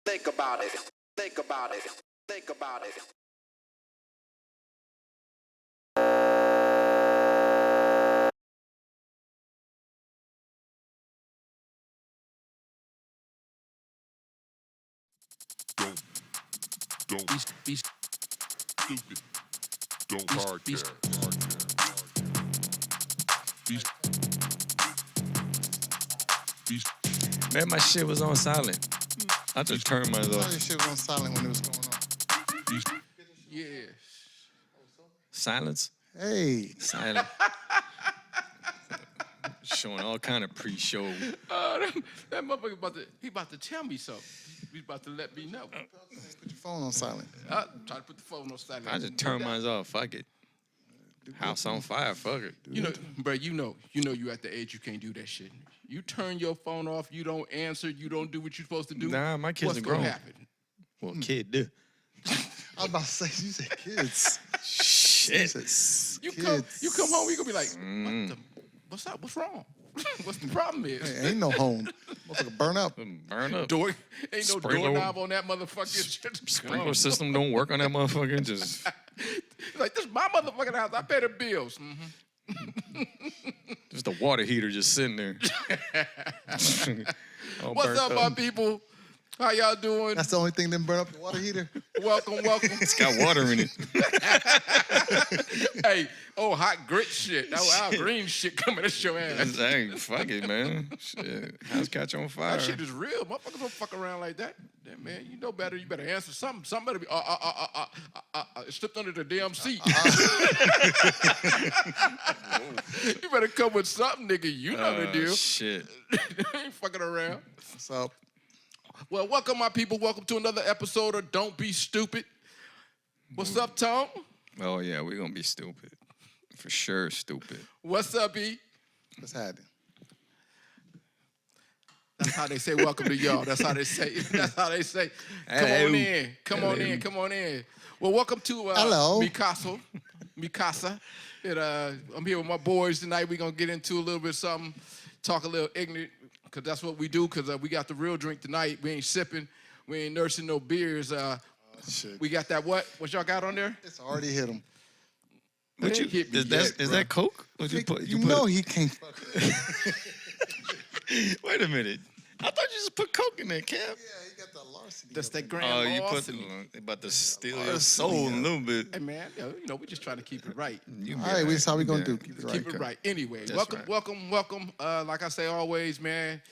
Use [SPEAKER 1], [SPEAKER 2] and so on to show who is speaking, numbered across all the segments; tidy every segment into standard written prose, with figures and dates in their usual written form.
[SPEAKER 1] Think about it. Think about it. Think about it.
[SPEAKER 2] Don't be stupid. Don't podcast.
[SPEAKER 3] Man, my shit was on silent. I just turned mine
[SPEAKER 4] All
[SPEAKER 3] off.
[SPEAKER 4] this shit was on silent when it was going on.
[SPEAKER 2] Yeah.
[SPEAKER 3] Silence?
[SPEAKER 4] Hey,
[SPEAKER 3] Silent. Showing all kind of pre-show.
[SPEAKER 2] That motherfucker about to tell me something. He's about to let me know.
[SPEAKER 4] put your phone on silent.
[SPEAKER 2] Try to put the phone on silent.
[SPEAKER 3] I just turned mine off. Fuck it. House on fire. Fuck it.
[SPEAKER 2] You know, bro, you know you at the age you can't do that shit. You turn your phone off, you don't answer, you don't do what you're supposed to do.
[SPEAKER 3] Nah, my kids
[SPEAKER 2] What's
[SPEAKER 3] are
[SPEAKER 2] gonna
[SPEAKER 3] grown.
[SPEAKER 2] happen?
[SPEAKER 3] Well, kid, do.
[SPEAKER 4] I was about to say, you said kids.
[SPEAKER 3] Shit.
[SPEAKER 2] You come home, you gonna be like, what's up? What's wrong? What's the problem is?
[SPEAKER 4] Hey, ain't no home. Motherfucker burn up.
[SPEAKER 3] Burn up.
[SPEAKER 2] Ain't no
[SPEAKER 3] Sprinkler-
[SPEAKER 2] doorknob on that motherfucker.
[SPEAKER 3] Sprinkler system don't work on that motherfucker. Just
[SPEAKER 2] Like, this is my motherfucking house. I pay the bills.
[SPEAKER 3] just a water heater just sitting there. All
[SPEAKER 2] What's
[SPEAKER 3] burnt
[SPEAKER 2] up, my people? How y'all doing?
[SPEAKER 4] That's the only thing that burn up the water heater.
[SPEAKER 2] Welcome.
[SPEAKER 3] It's got water in it.
[SPEAKER 2] Hey, hot grit shit. That our green shit coming at your ass.
[SPEAKER 3] Hey, fuck it, man. Shit. House catch on fire.
[SPEAKER 2] That shit is real. Motherfuckers don't fuck around like that. Yeah, man, you know better. You better answer something. Something better be. It slipped under the damn seat. You better come with something, nigga. You know the deal.
[SPEAKER 3] Shit.
[SPEAKER 2] Ain't fucking around.
[SPEAKER 4] What's up?
[SPEAKER 2] Well, welcome, my people. Welcome to another episode of Don't Be Stupid. What's up, Tom?
[SPEAKER 3] Oh, yeah, we're going to be stupid. For sure, stupid.
[SPEAKER 2] What's up, E?
[SPEAKER 4] What's happening?
[SPEAKER 2] That's how they say welcome to y'all. That's how they say. That's how they say. Come on in. Come on in. Come on in. Well, welcome to
[SPEAKER 4] Hello.
[SPEAKER 2] Mikasa. And, I'm here with my boys tonight. We're going to get into a little bit of something, talk a little ignorant, because that's what we do, because we got the real drink tonight. We ain't sipping. We ain't nursing no beers.
[SPEAKER 4] Shit.
[SPEAKER 2] We got that what? What y'all got on there?
[SPEAKER 4] It's already hit him.
[SPEAKER 3] What
[SPEAKER 2] It
[SPEAKER 3] you,
[SPEAKER 2] ain't hit me
[SPEAKER 3] is
[SPEAKER 2] yet,
[SPEAKER 3] that Coke? What
[SPEAKER 4] You,
[SPEAKER 3] put
[SPEAKER 4] know he can't fuck with it.
[SPEAKER 3] Wait a minute. I thought you just put Coke in there, Cap.
[SPEAKER 4] Yeah, he got the larceny.
[SPEAKER 2] That's
[SPEAKER 4] up
[SPEAKER 2] that
[SPEAKER 4] in
[SPEAKER 2] grand
[SPEAKER 3] Oh, you put
[SPEAKER 2] larceny.
[SPEAKER 3] about to steal your
[SPEAKER 4] Larceny,
[SPEAKER 3] soul a
[SPEAKER 4] yeah.
[SPEAKER 3] little bit.
[SPEAKER 2] Hey, man, we just trying to keep it right.
[SPEAKER 3] You
[SPEAKER 4] there. All right, that's how we gonna
[SPEAKER 3] Yeah.
[SPEAKER 4] do. Keep it right.
[SPEAKER 2] Keep it right. Anyway,
[SPEAKER 3] That's
[SPEAKER 2] welcome,
[SPEAKER 3] right.
[SPEAKER 2] welcome. Like I say always, man,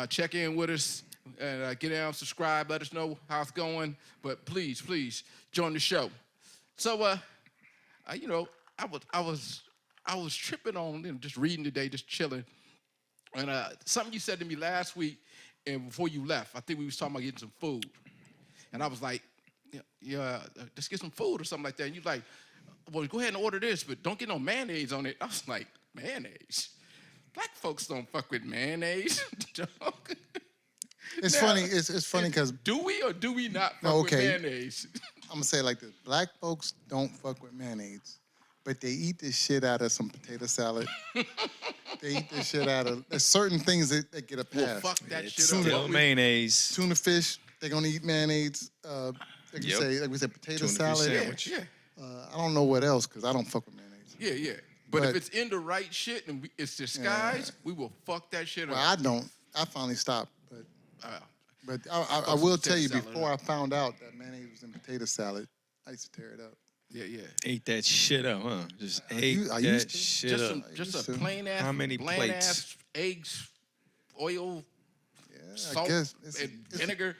[SPEAKER 2] check in with us and get down, subscribe, let us know how it's going. But please join the show. So, I was tripping on, just reading today, just chilling, and something you said to me last week, and before you left, I think we was talking about getting some food, and I was like, let's get some food or something like that. And you like, well, go ahead and order this, but don't get no mayonnaise on it. I was like, mayonnaise? Black folks don't fuck with mayonnaise.
[SPEAKER 4] It's
[SPEAKER 2] Now,
[SPEAKER 4] funny. It's funny because
[SPEAKER 2] do we or do we not fuck
[SPEAKER 4] No, okay.
[SPEAKER 2] with mayonnaise?
[SPEAKER 4] I'm gonna say it like this: Black folks don't fuck with mayonnaise, but they eat this shit out of some potato salad. They eat this shit out of. There's certain things that get a
[SPEAKER 2] Well,
[SPEAKER 4] pass.
[SPEAKER 2] fuck that
[SPEAKER 3] It's
[SPEAKER 2] shit
[SPEAKER 3] still
[SPEAKER 2] up.
[SPEAKER 3] mayonnaise.
[SPEAKER 4] Tuna fish, they're gonna eat mayonnaise. Like
[SPEAKER 3] Yep.
[SPEAKER 4] we said, potato
[SPEAKER 3] Tuna fish
[SPEAKER 4] salad.
[SPEAKER 3] sandwich.
[SPEAKER 2] Yeah.
[SPEAKER 4] I don't know what else because I don't fuck with mayonnaise.
[SPEAKER 2] Yeah. But if
[SPEAKER 4] But-
[SPEAKER 2] it's in the right shit and it's disguised, we will fuck that shit
[SPEAKER 4] Well,
[SPEAKER 2] up.
[SPEAKER 4] I don't. I finally stopped,
[SPEAKER 2] Uh,
[SPEAKER 4] but I
[SPEAKER 2] some
[SPEAKER 4] will
[SPEAKER 2] potato
[SPEAKER 4] tell you
[SPEAKER 2] salad
[SPEAKER 4] before I found out that mayonnaise was in potato salad, I used to tear it up.
[SPEAKER 2] yeah.
[SPEAKER 3] Ate that shit up, huh? Just ate
[SPEAKER 4] I
[SPEAKER 3] that
[SPEAKER 4] used to.
[SPEAKER 3] shit
[SPEAKER 2] Just
[SPEAKER 3] up.
[SPEAKER 2] some, just
[SPEAKER 4] used
[SPEAKER 2] a
[SPEAKER 4] to.
[SPEAKER 2] plain ass,
[SPEAKER 3] How many
[SPEAKER 2] bland
[SPEAKER 3] plates?
[SPEAKER 2] ass eggs, oil,
[SPEAKER 4] Yeah,
[SPEAKER 2] salt,
[SPEAKER 4] I guess
[SPEAKER 2] and vinegar.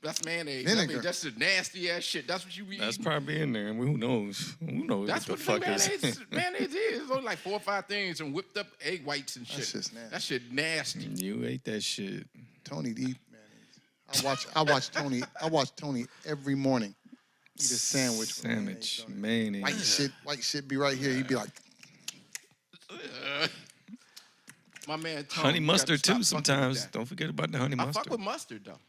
[SPEAKER 2] That's mayonnaise. I
[SPEAKER 4] Vinegar.
[SPEAKER 2] mean, that's the nasty ass shit. That's what you eat.
[SPEAKER 3] That's probably in there. I mean, who knows? Who knows
[SPEAKER 2] That's
[SPEAKER 3] what
[SPEAKER 2] what
[SPEAKER 3] the fuck
[SPEAKER 2] mayonnaise,
[SPEAKER 3] is?
[SPEAKER 2] mayonnaise is. It's only like 4 or 5 things and whipped up egg whites and shit.
[SPEAKER 4] shit's nasty.
[SPEAKER 2] That shit nasty.
[SPEAKER 3] You ate that shit.
[SPEAKER 4] Tony eat mayonnaise. I watch Tony. I watch Tony every morning eat a sandwich. with mayonnaise on it.
[SPEAKER 3] Mayonnaise.
[SPEAKER 4] White shit be right here. He'd be like,
[SPEAKER 2] My man Tony,
[SPEAKER 3] Honey
[SPEAKER 2] you gotta
[SPEAKER 3] mustard
[SPEAKER 2] stop
[SPEAKER 3] too
[SPEAKER 2] fucking with
[SPEAKER 3] sometimes.
[SPEAKER 2] that.
[SPEAKER 3] Don't forget about the honey
[SPEAKER 2] I
[SPEAKER 3] mustard.
[SPEAKER 2] fuck with mustard though.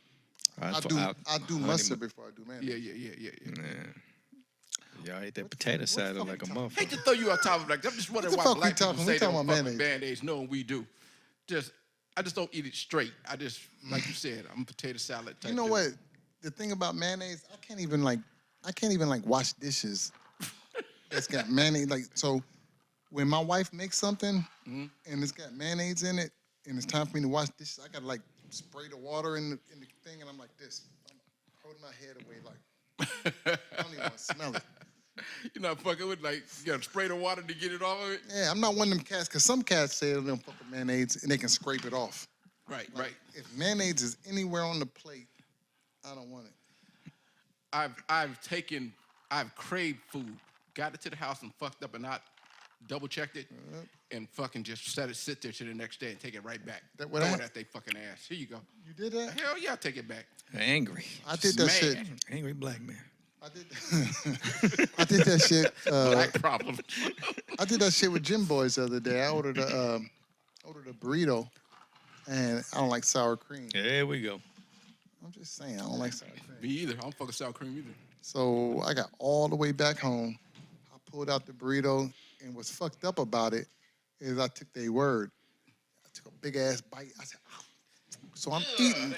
[SPEAKER 4] I do mustard before I do mayonnaise.
[SPEAKER 2] Yeah.
[SPEAKER 3] Y'all ate that potato salad like a
[SPEAKER 2] Hate
[SPEAKER 3] motherfucker.
[SPEAKER 2] to throw you on top of like I'm just wondering
[SPEAKER 4] What
[SPEAKER 2] why
[SPEAKER 4] the fuck we
[SPEAKER 2] black people
[SPEAKER 4] talking-
[SPEAKER 2] say
[SPEAKER 4] we
[SPEAKER 2] they
[SPEAKER 4] talking
[SPEAKER 2] don't
[SPEAKER 4] about
[SPEAKER 2] fuck with
[SPEAKER 4] mayonnaise.
[SPEAKER 2] mayonnaise, knowing we do. I just don't eat it straight. I just like you said, I'm a potato salad type.
[SPEAKER 4] You know
[SPEAKER 2] dude.
[SPEAKER 4] what? the thing about mayonnaise, I can't even wash dishes that's got mayonnaise. Like, so when my wife makes something and it's got mayonnaise in it and it's time for me to wash dishes, I gotta like spray the water in the thing, and I'm like this. I'm holding my head away like I don't even want to smell it.
[SPEAKER 2] You're not fucking with, like, you gotta spray the water to get it off of it?
[SPEAKER 4] Yeah, I'm not one of them cats, because some cats say they don't fuck with mayonnaise and they can scrape it off.
[SPEAKER 2] Right,
[SPEAKER 4] Like,
[SPEAKER 2] right.
[SPEAKER 4] if mayonnaise is anywhere on the plate, I don't want it.
[SPEAKER 2] I've craved food, got it to the house and fucked up and not double checked it, and fucking just let it sit there to the next day and take it right back.
[SPEAKER 4] That
[SPEAKER 2] Throw
[SPEAKER 4] what
[SPEAKER 2] it
[SPEAKER 4] hap-
[SPEAKER 2] at they fucking ass. Here you go.
[SPEAKER 4] You did that?
[SPEAKER 2] Hell yeah, I'll take it back.
[SPEAKER 3] Angry.
[SPEAKER 4] I did that
[SPEAKER 2] Just
[SPEAKER 4] shit.
[SPEAKER 2] mad.
[SPEAKER 3] Angry black man.
[SPEAKER 4] I did. I did that shit.
[SPEAKER 2] Black problem.
[SPEAKER 4] I did that shit with Jim Boys the other day. I ordered a burrito, and I don't like sour cream.
[SPEAKER 3] There we go.
[SPEAKER 4] I'm just saying, I don't like sour cream.
[SPEAKER 2] Me either. I don't fucking sour cream either.
[SPEAKER 4] So I got all the way back home. I pulled out the burrito, and what's fucked up about it is I took their word. I took a big ass bite. I said, "Ow." So I'm eating,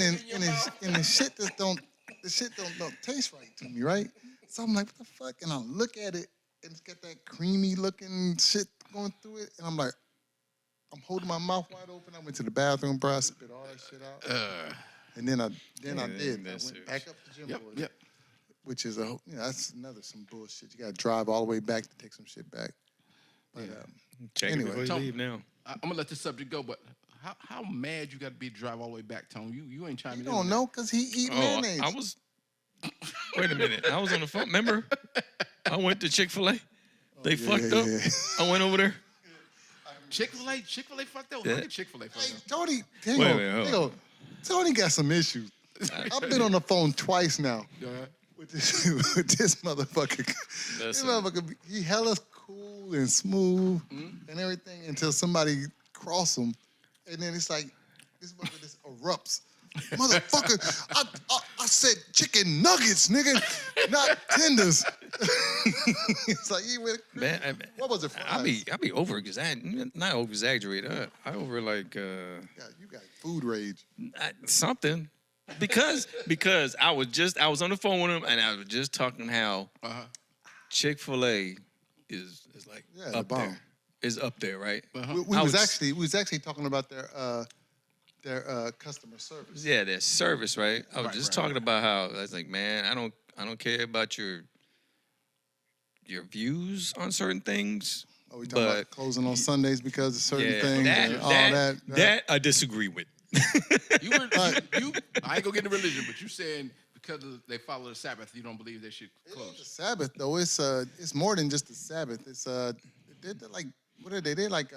[SPEAKER 4] and the shit just don't taste right to me, right? So I'm like, what the fuck? And I look at it, and it's got that creamy looking shit going through it, and I'm like, I'm holding my mouth wide open. I went to the bathroom, bro. I spit all that shit out. And then I did. I
[SPEAKER 3] that's
[SPEAKER 4] went
[SPEAKER 3] serious.
[SPEAKER 4] back up to Jim
[SPEAKER 2] Yep,
[SPEAKER 4] Boys,
[SPEAKER 2] yep.
[SPEAKER 4] which is that's some bullshit. You gotta drive all the way back to take some shit back. But
[SPEAKER 3] Check
[SPEAKER 4] Anyway.
[SPEAKER 3] it before you
[SPEAKER 2] Tom-
[SPEAKER 3] leave now.
[SPEAKER 2] I'm gonna let this subject go, but how mad you got to be to drive all the way back, Tone? You ain't chiming
[SPEAKER 4] you
[SPEAKER 2] in.
[SPEAKER 4] don't
[SPEAKER 2] on
[SPEAKER 4] know because he eat mayonnaise.
[SPEAKER 3] I was. Wait a minute. I was on the phone. Remember? I went to Chick-fil-A. They fucked up.
[SPEAKER 4] yeah.
[SPEAKER 3] I went over there.
[SPEAKER 2] that. Chick-fil-A fucked up.
[SPEAKER 3] Yeah.
[SPEAKER 2] How did Chick-fil-A fucked
[SPEAKER 4] Hey,
[SPEAKER 2] up?
[SPEAKER 4] Tony,
[SPEAKER 3] Wait a minute, hold on.
[SPEAKER 4] Tony got some issues. I've been on the phone twice now with this motherfucker. This
[SPEAKER 3] Listen.
[SPEAKER 4] motherfucker, he hella cool and smooth and everything until somebody cross him, and then it's like this motherfucker just erupts. Motherfucker, I said chicken nuggets, nigga, not tenders. It's like he went.
[SPEAKER 3] Man,
[SPEAKER 4] What was it?
[SPEAKER 3] I be over not over exaggerated. I over like
[SPEAKER 4] You got food rage.
[SPEAKER 3] something because I was on the phone with him and I was just talking how Chick-fil-A is like
[SPEAKER 4] Yeah, the
[SPEAKER 3] up
[SPEAKER 4] bomb.
[SPEAKER 3] there. Is up there, right?
[SPEAKER 4] We
[SPEAKER 3] I
[SPEAKER 4] was
[SPEAKER 3] was-
[SPEAKER 4] actually talking about their customer service.
[SPEAKER 3] Yeah, their service, right? I was
[SPEAKER 2] Right,
[SPEAKER 3] just
[SPEAKER 2] right,
[SPEAKER 3] talking about how I was like, man, I don't care about your views on certain things.
[SPEAKER 4] Oh, we talking
[SPEAKER 3] but
[SPEAKER 4] about closing on Sundays because of certain
[SPEAKER 3] yeah,
[SPEAKER 4] things and all that.
[SPEAKER 3] that I disagree with.
[SPEAKER 2] You I ain't gonna get into religion, but you saying because they follow the Sabbath, you don't believe they should
[SPEAKER 4] The
[SPEAKER 2] close.
[SPEAKER 4] Sabbath though, it's more than just the Sabbath. It's they're like what are they? They're like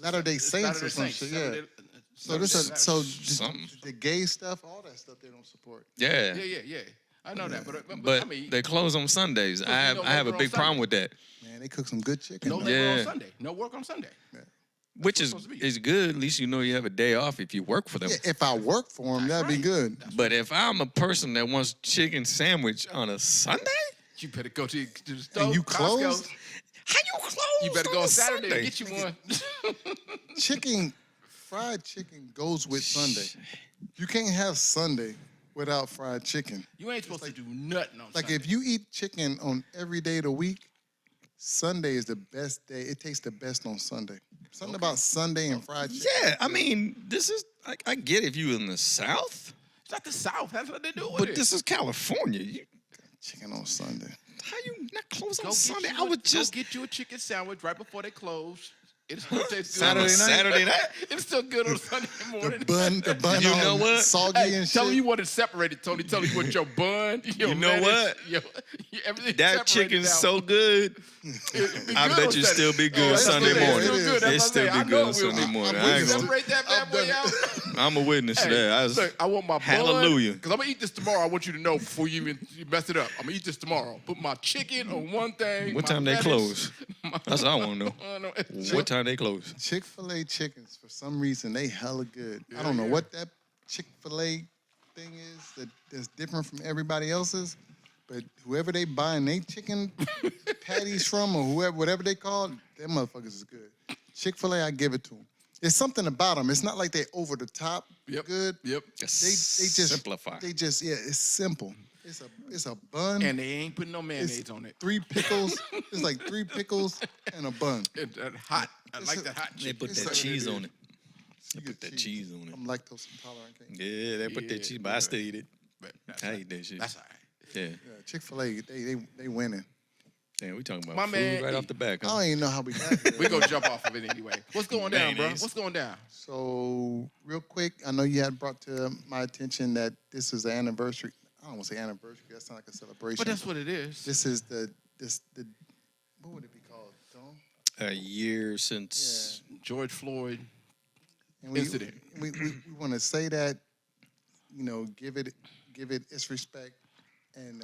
[SPEAKER 4] Latter-day Saints
[SPEAKER 2] Latter-day
[SPEAKER 4] or some
[SPEAKER 2] Saints,
[SPEAKER 4] shit. Yeah.
[SPEAKER 2] Saturday-
[SPEAKER 4] So this
[SPEAKER 2] Saturday-
[SPEAKER 3] Something.
[SPEAKER 4] the gay stuff, all that stuff they don't support.
[SPEAKER 3] Yeah.
[SPEAKER 2] Yeah. I know that, but
[SPEAKER 3] But
[SPEAKER 2] I mean,
[SPEAKER 3] they close on Sundays. I have
[SPEAKER 2] no
[SPEAKER 3] I have a
[SPEAKER 2] labor on
[SPEAKER 3] big problem
[SPEAKER 2] Sunday.
[SPEAKER 3] with that.
[SPEAKER 4] Man, they cook some good chicken.
[SPEAKER 2] no
[SPEAKER 4] though.
[SPEAKER 2] labor on
[SPEAKER 3] Yeah.
[SPEAKER 2] Sunday, no work on Sunday.
[SPEAKER 3] Which
[SPEAKER 2] what's
[SPEAKER 3] is
[SPEAKER 2] supposed to be.
[SPEAKER 3] is good. At least you know you have a day off if you work for them.
[SPEAKER 4] Yeah, if I work for them, that'd be
[SPEAKER 2] right.
[SPEAKER 4] good.
[SPEAKER 3] But if I'm a person that wants chicken sandwich on a Sunday,
[SPEAKER 2] You better go to the store.
[SPEAKER 4] And you
[SPEAKER 2] Costco.
[SPEAKER 4] close?
[SPEAKER 3] how you close?
[SPEAKER 2] You better
[SPEAKER 3] on
[SPEAKER 2] go
[SPEAKER 3] a
[SPEAKER 2] on Saturday
[SPEAKER 3] Sunday?
[SPEAKER 2] and get you one.
[SPEAKER 4] Fried chicken goes with Sunday. You can't have Sunday without fried chicken.
[SPEAKER 2] You ain't supposed to do nothing on
[SPEAKER 4] Like
[SPEAKER 2] Sunday.
[SPEAKER 4] if you eat chicken on every day of the week, Sunday is the best day. It tastes the best on Sunday. Something about Sunday and fried chicken.
[SPEAKER 3] Yeah, I mean, this is I get if you in the South,
[SPEAKER 2] It's not the South. That's what they do with
[SPEAKER 3] but
[SPEAKER 2] it.
[SPEAKER 3] this is California.
[SPEAKER 4] Chicken on Sunday.
[SPEAKER 3] How you not close
[SPEAKER 2] Go
[SPEAKER 3] on
[SPEAKER 2] get
[SPEAKER 3] Sunday?
[SPEAKER 2] you
[SPEAKER 3] I would
[SPEAKER 2] go
[SPEAKER 3] just
[SPEAKER 2] get you a chicken sandwich right before they close. It's still tastes good.
[SPEAKER 3] Saturday night. Saturday night.
[SPEAKER 2] It's still good on Sunday morning.
[SPEAKER 4] The bun
[SPEAKER 3] You
[SPEAKER 4] all
[SPEAKER 3] know what?
[SPEAKER 4] soggy
[SPEAKER 2] Hey,
[SPEAKER 4] and
[SPEAKER 2] tell
[SPEAKER 4] shit.
[SPEAKER 2] me you want it separated, Tony. Tell me you want your bun, your
[SPEAKER 3] You know
[SPEAKER 2] lettuce,
[SPEAKER 3] what?
[SPEAKER 2] everything
[SPEAKER 3] That
[SPEAKER 2] separated
[SPEAKER 3] chicken's
[SPEAKER 2] out.
[SPEAKER 3] so good.
[SPEAKER 2] It'd be
[SPEAKER 3] I
[SPEAKER 2] good
[SPEAKER 3] bet
[SPEAKER 2] on
[SPEAKER 3] you
[SPEAKER 2] Sunday.
[SPEAKER 3] still be good
[SPEAKER 2] that's
[SPEAKER 3] Sunday
[SPEAKER 2] what I'm saying.
[SPEAKER 3] morning.
[SPEAKER 2] It's still good. That's
[SPEAKER 3] It
[SPEAKER 2] what I'm
[SPEAKER 3] still
[SPEAKER 2] saying.
[SPEAKER 3] be
[SPEAKER 2] I
[SPEAKER 3] good
[SPEAKER 2] know
[SPEAKER 3] on
[SPEAKER 2] it will
[SPEAKER 3] Sunday
[SPEAKER 2] be.
[SPEAKER 3] morning.
[SPEAKER 4] I'm
[SPEAKER 3] I ain't
[SPEAKER 2] You
[SPEAKER 3] gonna-
[SPEAKER 2] separate that bad boy out.
[SPEAKER 3] I'm a witness to
[SPEAKER 2] Hey,
[SPEAKER 3] that. I was,
[SPEAKER 2] look, I want my
[SPEAKER 3] Hallelujah.
[SPEAKER 2] Because I'm gonna eat this tomorrow. I want you to know before you mess it up. I'm gonna eat this tomorrow. Put my chicken on one thing.
[SPEAKER 3] what
[SPEAKER 2] my
[SPEAKER 3] time they
[SPEAKER 2] lettuce,
[SPEAKER 3] close?
[SPEAKER 2] my-
[SPEAKER 3] That's what I want to know. What time they close?
[SPEAKER 4] Chick-fil-A chickens, for some reason, they hella good. I don't know
[SPEAKER 2] yeah.
[SPEAKER 4] what that Chick-fil-A thing is that's different from everybody else's, but whoever they buying they chicken patties from or whatever they call it, them motherfuckers is good. Chick-fil-A, I give it to them. It's something about them. It's not like they over the top
[SPEAKER 2] Yep.
[SPEAKER 4] good.
[SPEAKER 2] Yep.
[SPEAKER 4] They just
[SPEAKER 3] simplify.
[SPEAKER 4] They just it's simple. It's a bun.
[SPEAKER 2] And they ain't putting no mayonnaise
[SPEAKER 4] it's
[SPEAKER 2] on it.
[SPEAKER 4] 3 pickles. It's like 3 pickles and a bun.
[SPEAKER 2] And hot. I
[SPEAKER 4] It's
[SPEAKER 2] like
[SPEAKER 4] a-
[SPEAKER 2] the hot
[SPEAKER 3] They
[SPEAKER 2] chicken.
[SPEAKER 3] put
[SPEAKER 4] It's
[SPEAKER 3] that
[SPEAKER 4] like-
[SPEAKER 3] cheese on it.
[SPEAKER 4] You
[SPEAKER 3] They
[SPEAKER 4] get
[SPEAKER 3] put that cheese on it.
[SPEAKER 4] I'm lactose intolerant. Can't.
[SPEAKER 3] Yeah, they put
[SPEAKER 2] Yeah,
[SPEAKER 3] that cheese, but I still eat it.
[SPEAKER 2] But that's
[SPEAKER 3] I
[SPEAKER 2] all right.
[SPEAKER 3] eat that shit.
[SPEAKER 2] That's all right.
[SPEAKER 3] Yeah.
[SPEAKER 4] Yeah, Chick-fil-A, they winning.
[SPEAKER 3] Damn, we talking about
[SPEAKER 2] My
[SPEAKER 3] food
[SPEAKER 2] man,
[SPEAKER 3] right off the back.
[SPEAKER 4] I
[SPEAKER 3] Huh?
[SPEAKER 4] don't even know how we got here.
[SPEAKER 2] We gonna jump off of it anyway. What's going down, bro?
[SPEAKER 3] Mayonnaise.
[SPEAKER 2] What's going down?
[SPEAKER 4] So real quick, I know you had brought to my attention that this is the anniversary. I don't want to say anniversary. That sounds like a celebration.
[SPEAKER 2] But that's what it is.
[SPEAKER 4] This is the what would it be called? Tom?
[SPEAKER 3] A year since.
[SPEAKER 2] George Floyd.
[SPEAKER 4] And
[SPEAKER 2] Incident.
[SPEAKER 4] We want to say that, you know, give it its respect, and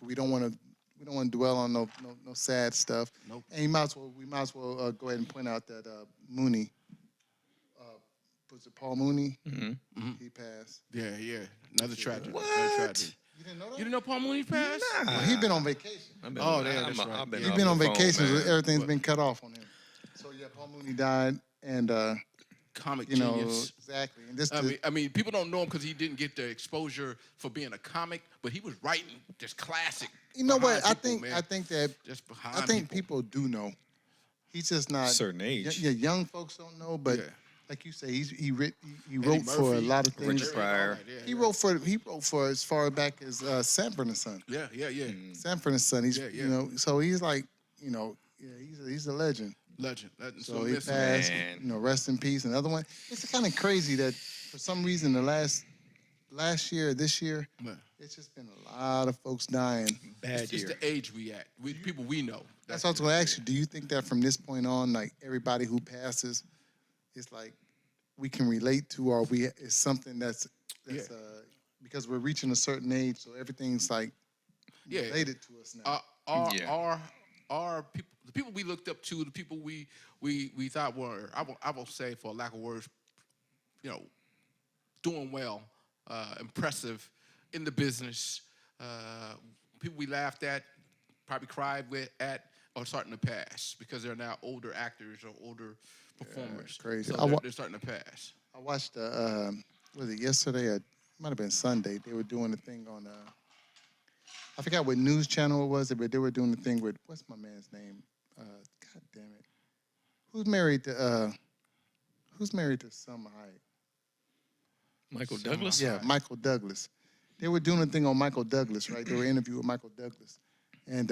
[SPEAKER 4] we don't want to dwell on no sad stuff.
[SPEAKER 2] Nope.
[SPEAKER 4] And we might as well go ahead and point out that Mooney, was it Paul Mooney?
[SPEAKER 3] Mm-hmm.
[SPEAKER 4] He passed.
[SPEAKER 2] Yeah. Another tragedy.
[SPEAKER 3] What?
[SPEAKER 2] Another tragedy.
[SPEAKER 4] You didn't know that?
[SPEAKER 2] You didn't know Paul Mooney passed?
[SPEAKER 4] Well, he been on vacation.
[SPEAKER 3] I've been,
[SPEAKER 2] Oh, yeah, that's right.
[SPEAKER 3] I've been
[SPEAKER 4] He's
[SPEAKER 3] off
[SPEAKER 4] been
[SPEAKER 3] the
[SPEAKER 4] on
[SPEAKER 3] phone,
[SPEAKER 4] vacation, so
[SPEAKER 3] man.
[SPEAKER 4] everything's
[SPEAKER 2] But-
[SPEAKER 4] been cut off on him. So yeah, Paul Mooney died, and
[SPEAKER 2] Comic
[SPEAKER 4] you know
[SPEAKER 2] genius.
[SPEAKER 4] exactly. And this,
[SPEAKER 2] I mean, people don't know him because he didn't get the exposure for being a comic, but he was writing just classic.
[SPEAKER 4] you know what?
[SPEAKER 2] behind people, man.
[SPEAKER 4] I think that
[SPEAKER 2] Just behind
[SPEAKER 4] I think people do know. He's just not
[SPEAKER 3] Certain age.
[SPEAKER 4] Yeah, young folks don't know, but
[SPEAKER 2] Yeah.
[SPEAKER 4] like you say, he wrote
[SPEAKER 2] Eddie
[SPEAKER 4] for a
[SPEAKER 2] Murphy,
[SPEAKER 4] lot of things.
[SPEAKER 3] Richard Pryor.
[SPEAKER 4] He wrote for as far back as Sanford and Son.
[SPEAKER 2] Yeah.
[SPEAKER 4] Sanford and Son. He's
[SPEAKER 2] Yeah, yeah.
[SPEAKER 4] you know, so he's like he's a legend.
[SPEAKER 2] Legend.
[SPEAKER 4] So
[SPEAKER 2] we
[SPEAKER 4] he
[SPEAKER 2] miss him.
[SPEAKER 4] passed.
[SPEAKER 3] Man.
[SPEAKER 4] You know, rest in peace. Another one. It's kind of crazy that for some reason the last year, this year,
[SPEAKER 2] Yeah.
[SPEAKER 4] it's just been a lot of folks dying.
[SPEAKER 3] Bad
[SPEAKER 2] It's just
[SPEAKER 3] year.
[SPEAKER 2] the age we at. People we know.
[SPEAKER 4] That's what I was going to ask you. Do you think that from this point on, like everybody who passes, it's like we can relate to, or it's something that's
[SPEAKER 2] Yeah.
[SPEAKER 4] because we're reaching a certain age, so everything's like
[SPEAKER 2] Yeah.
[SPEAKER 4] related to us now.
[SPEAKER 2] Our people, the people we looked up to, the people we thought were, I will say, for lack of words, you know, doing well, impressive in the business. People we laughed at, probably cried at, are starting to pass because they're now older actors or older performers.
[SPEAKER 4] crazy.
[SPEAKER 2] So they're starting to pass.
[SPEAKER 4] I watched was it yesterday? It might have been Sunday. They were doing the thing on I forgot what news channel it was, but they were doing the thing with what's my man's name? God damn it. Who's married to Summer Hayek?
[SPEAKER 3] Michael Douglas?
[SPEAKER 4] Yeah, Michael Douglas. They were doing a thing on Michael Douglas, right? They were interviewing Michael Douglas. And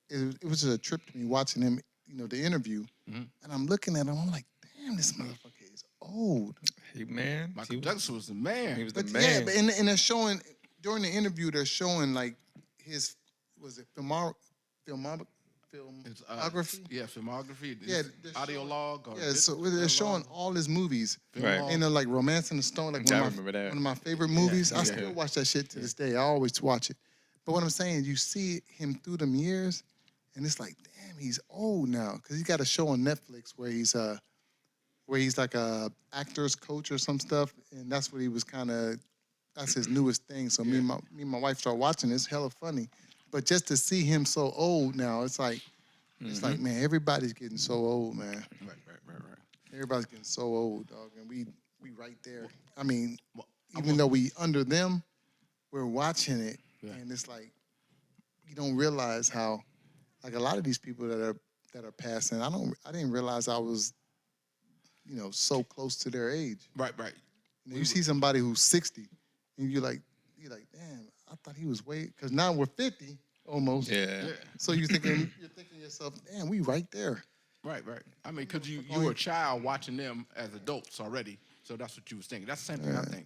[SPEAKER 4] it was just a trip to me watching him, you know, the interview. And I'm looking at him, I'm like, damn, this motherfucker is old.
[SPEAKER 3] Hey, man.
[SPEAKER 2] Michael Douglas was the man.
[SPEAKER 3] He was the
[SPEAKER 4] But
[SPEAKER 3] man.
[SPEAKER 4] yeah, but and they're showing, during the interview, they're showing like his, was it filmography?
[SPEAKER 2] Yeah, filmography.
[SPEAKER 4] Yeah,
[SPEAKER 2] this
[SPEAKER 4] they're
[SPEAKER 2] audio
[SPEAKER 4] showing-
[SPEAKER 2] log. Or
[SPEAKER 4] Yeah, so they're showing all his movies.
[SPEAKER 3] Right.
[SPEAKER 4] And they're like Romance in the Stone, like
[SPEAKER 3] I
[SPEAKER 4] one
[SPEAKER 3] remember that.
[SPEAKER 4] of my favorite movies. I
[SPEAKER 3] yeah.
[SPEAKER 4] still watch that shit to this day. I always watch it. But what I'm saying, you see him through them years, and it's like, damn, he's old now. Because he's got a show on Netflix where he's like a actor's coach or some stuff, and that's what he was that's his newest thing. So me and my wife started watching it. It's hella funny. But just to see him so old now, it's like, man, everybody's getting so old, man.
[SPEAKER 2] Right.
[SPEAKER 4] Everybody's getting so old, dog, and we right there. I mean, even though we under them, we're watching it, and it's like you don't realize how, like a lot of these people that are passing. I didn't realize I was, you know, so close to their age.
[SPEAKER 2] Right.
[SPEAKER 4] You know, you see somebody who's 60, and you're like, damn, I thought he was way, because now we're 50 almost.
[SPEAKER 3] Yeah.
[SPEAKER 4] So you're thinking to yourself, damn, we right there.
[SPEAKER 2] Right. I mean, because you were a child watching them as adults already, so that's what you was thinking. That's the same thing I think.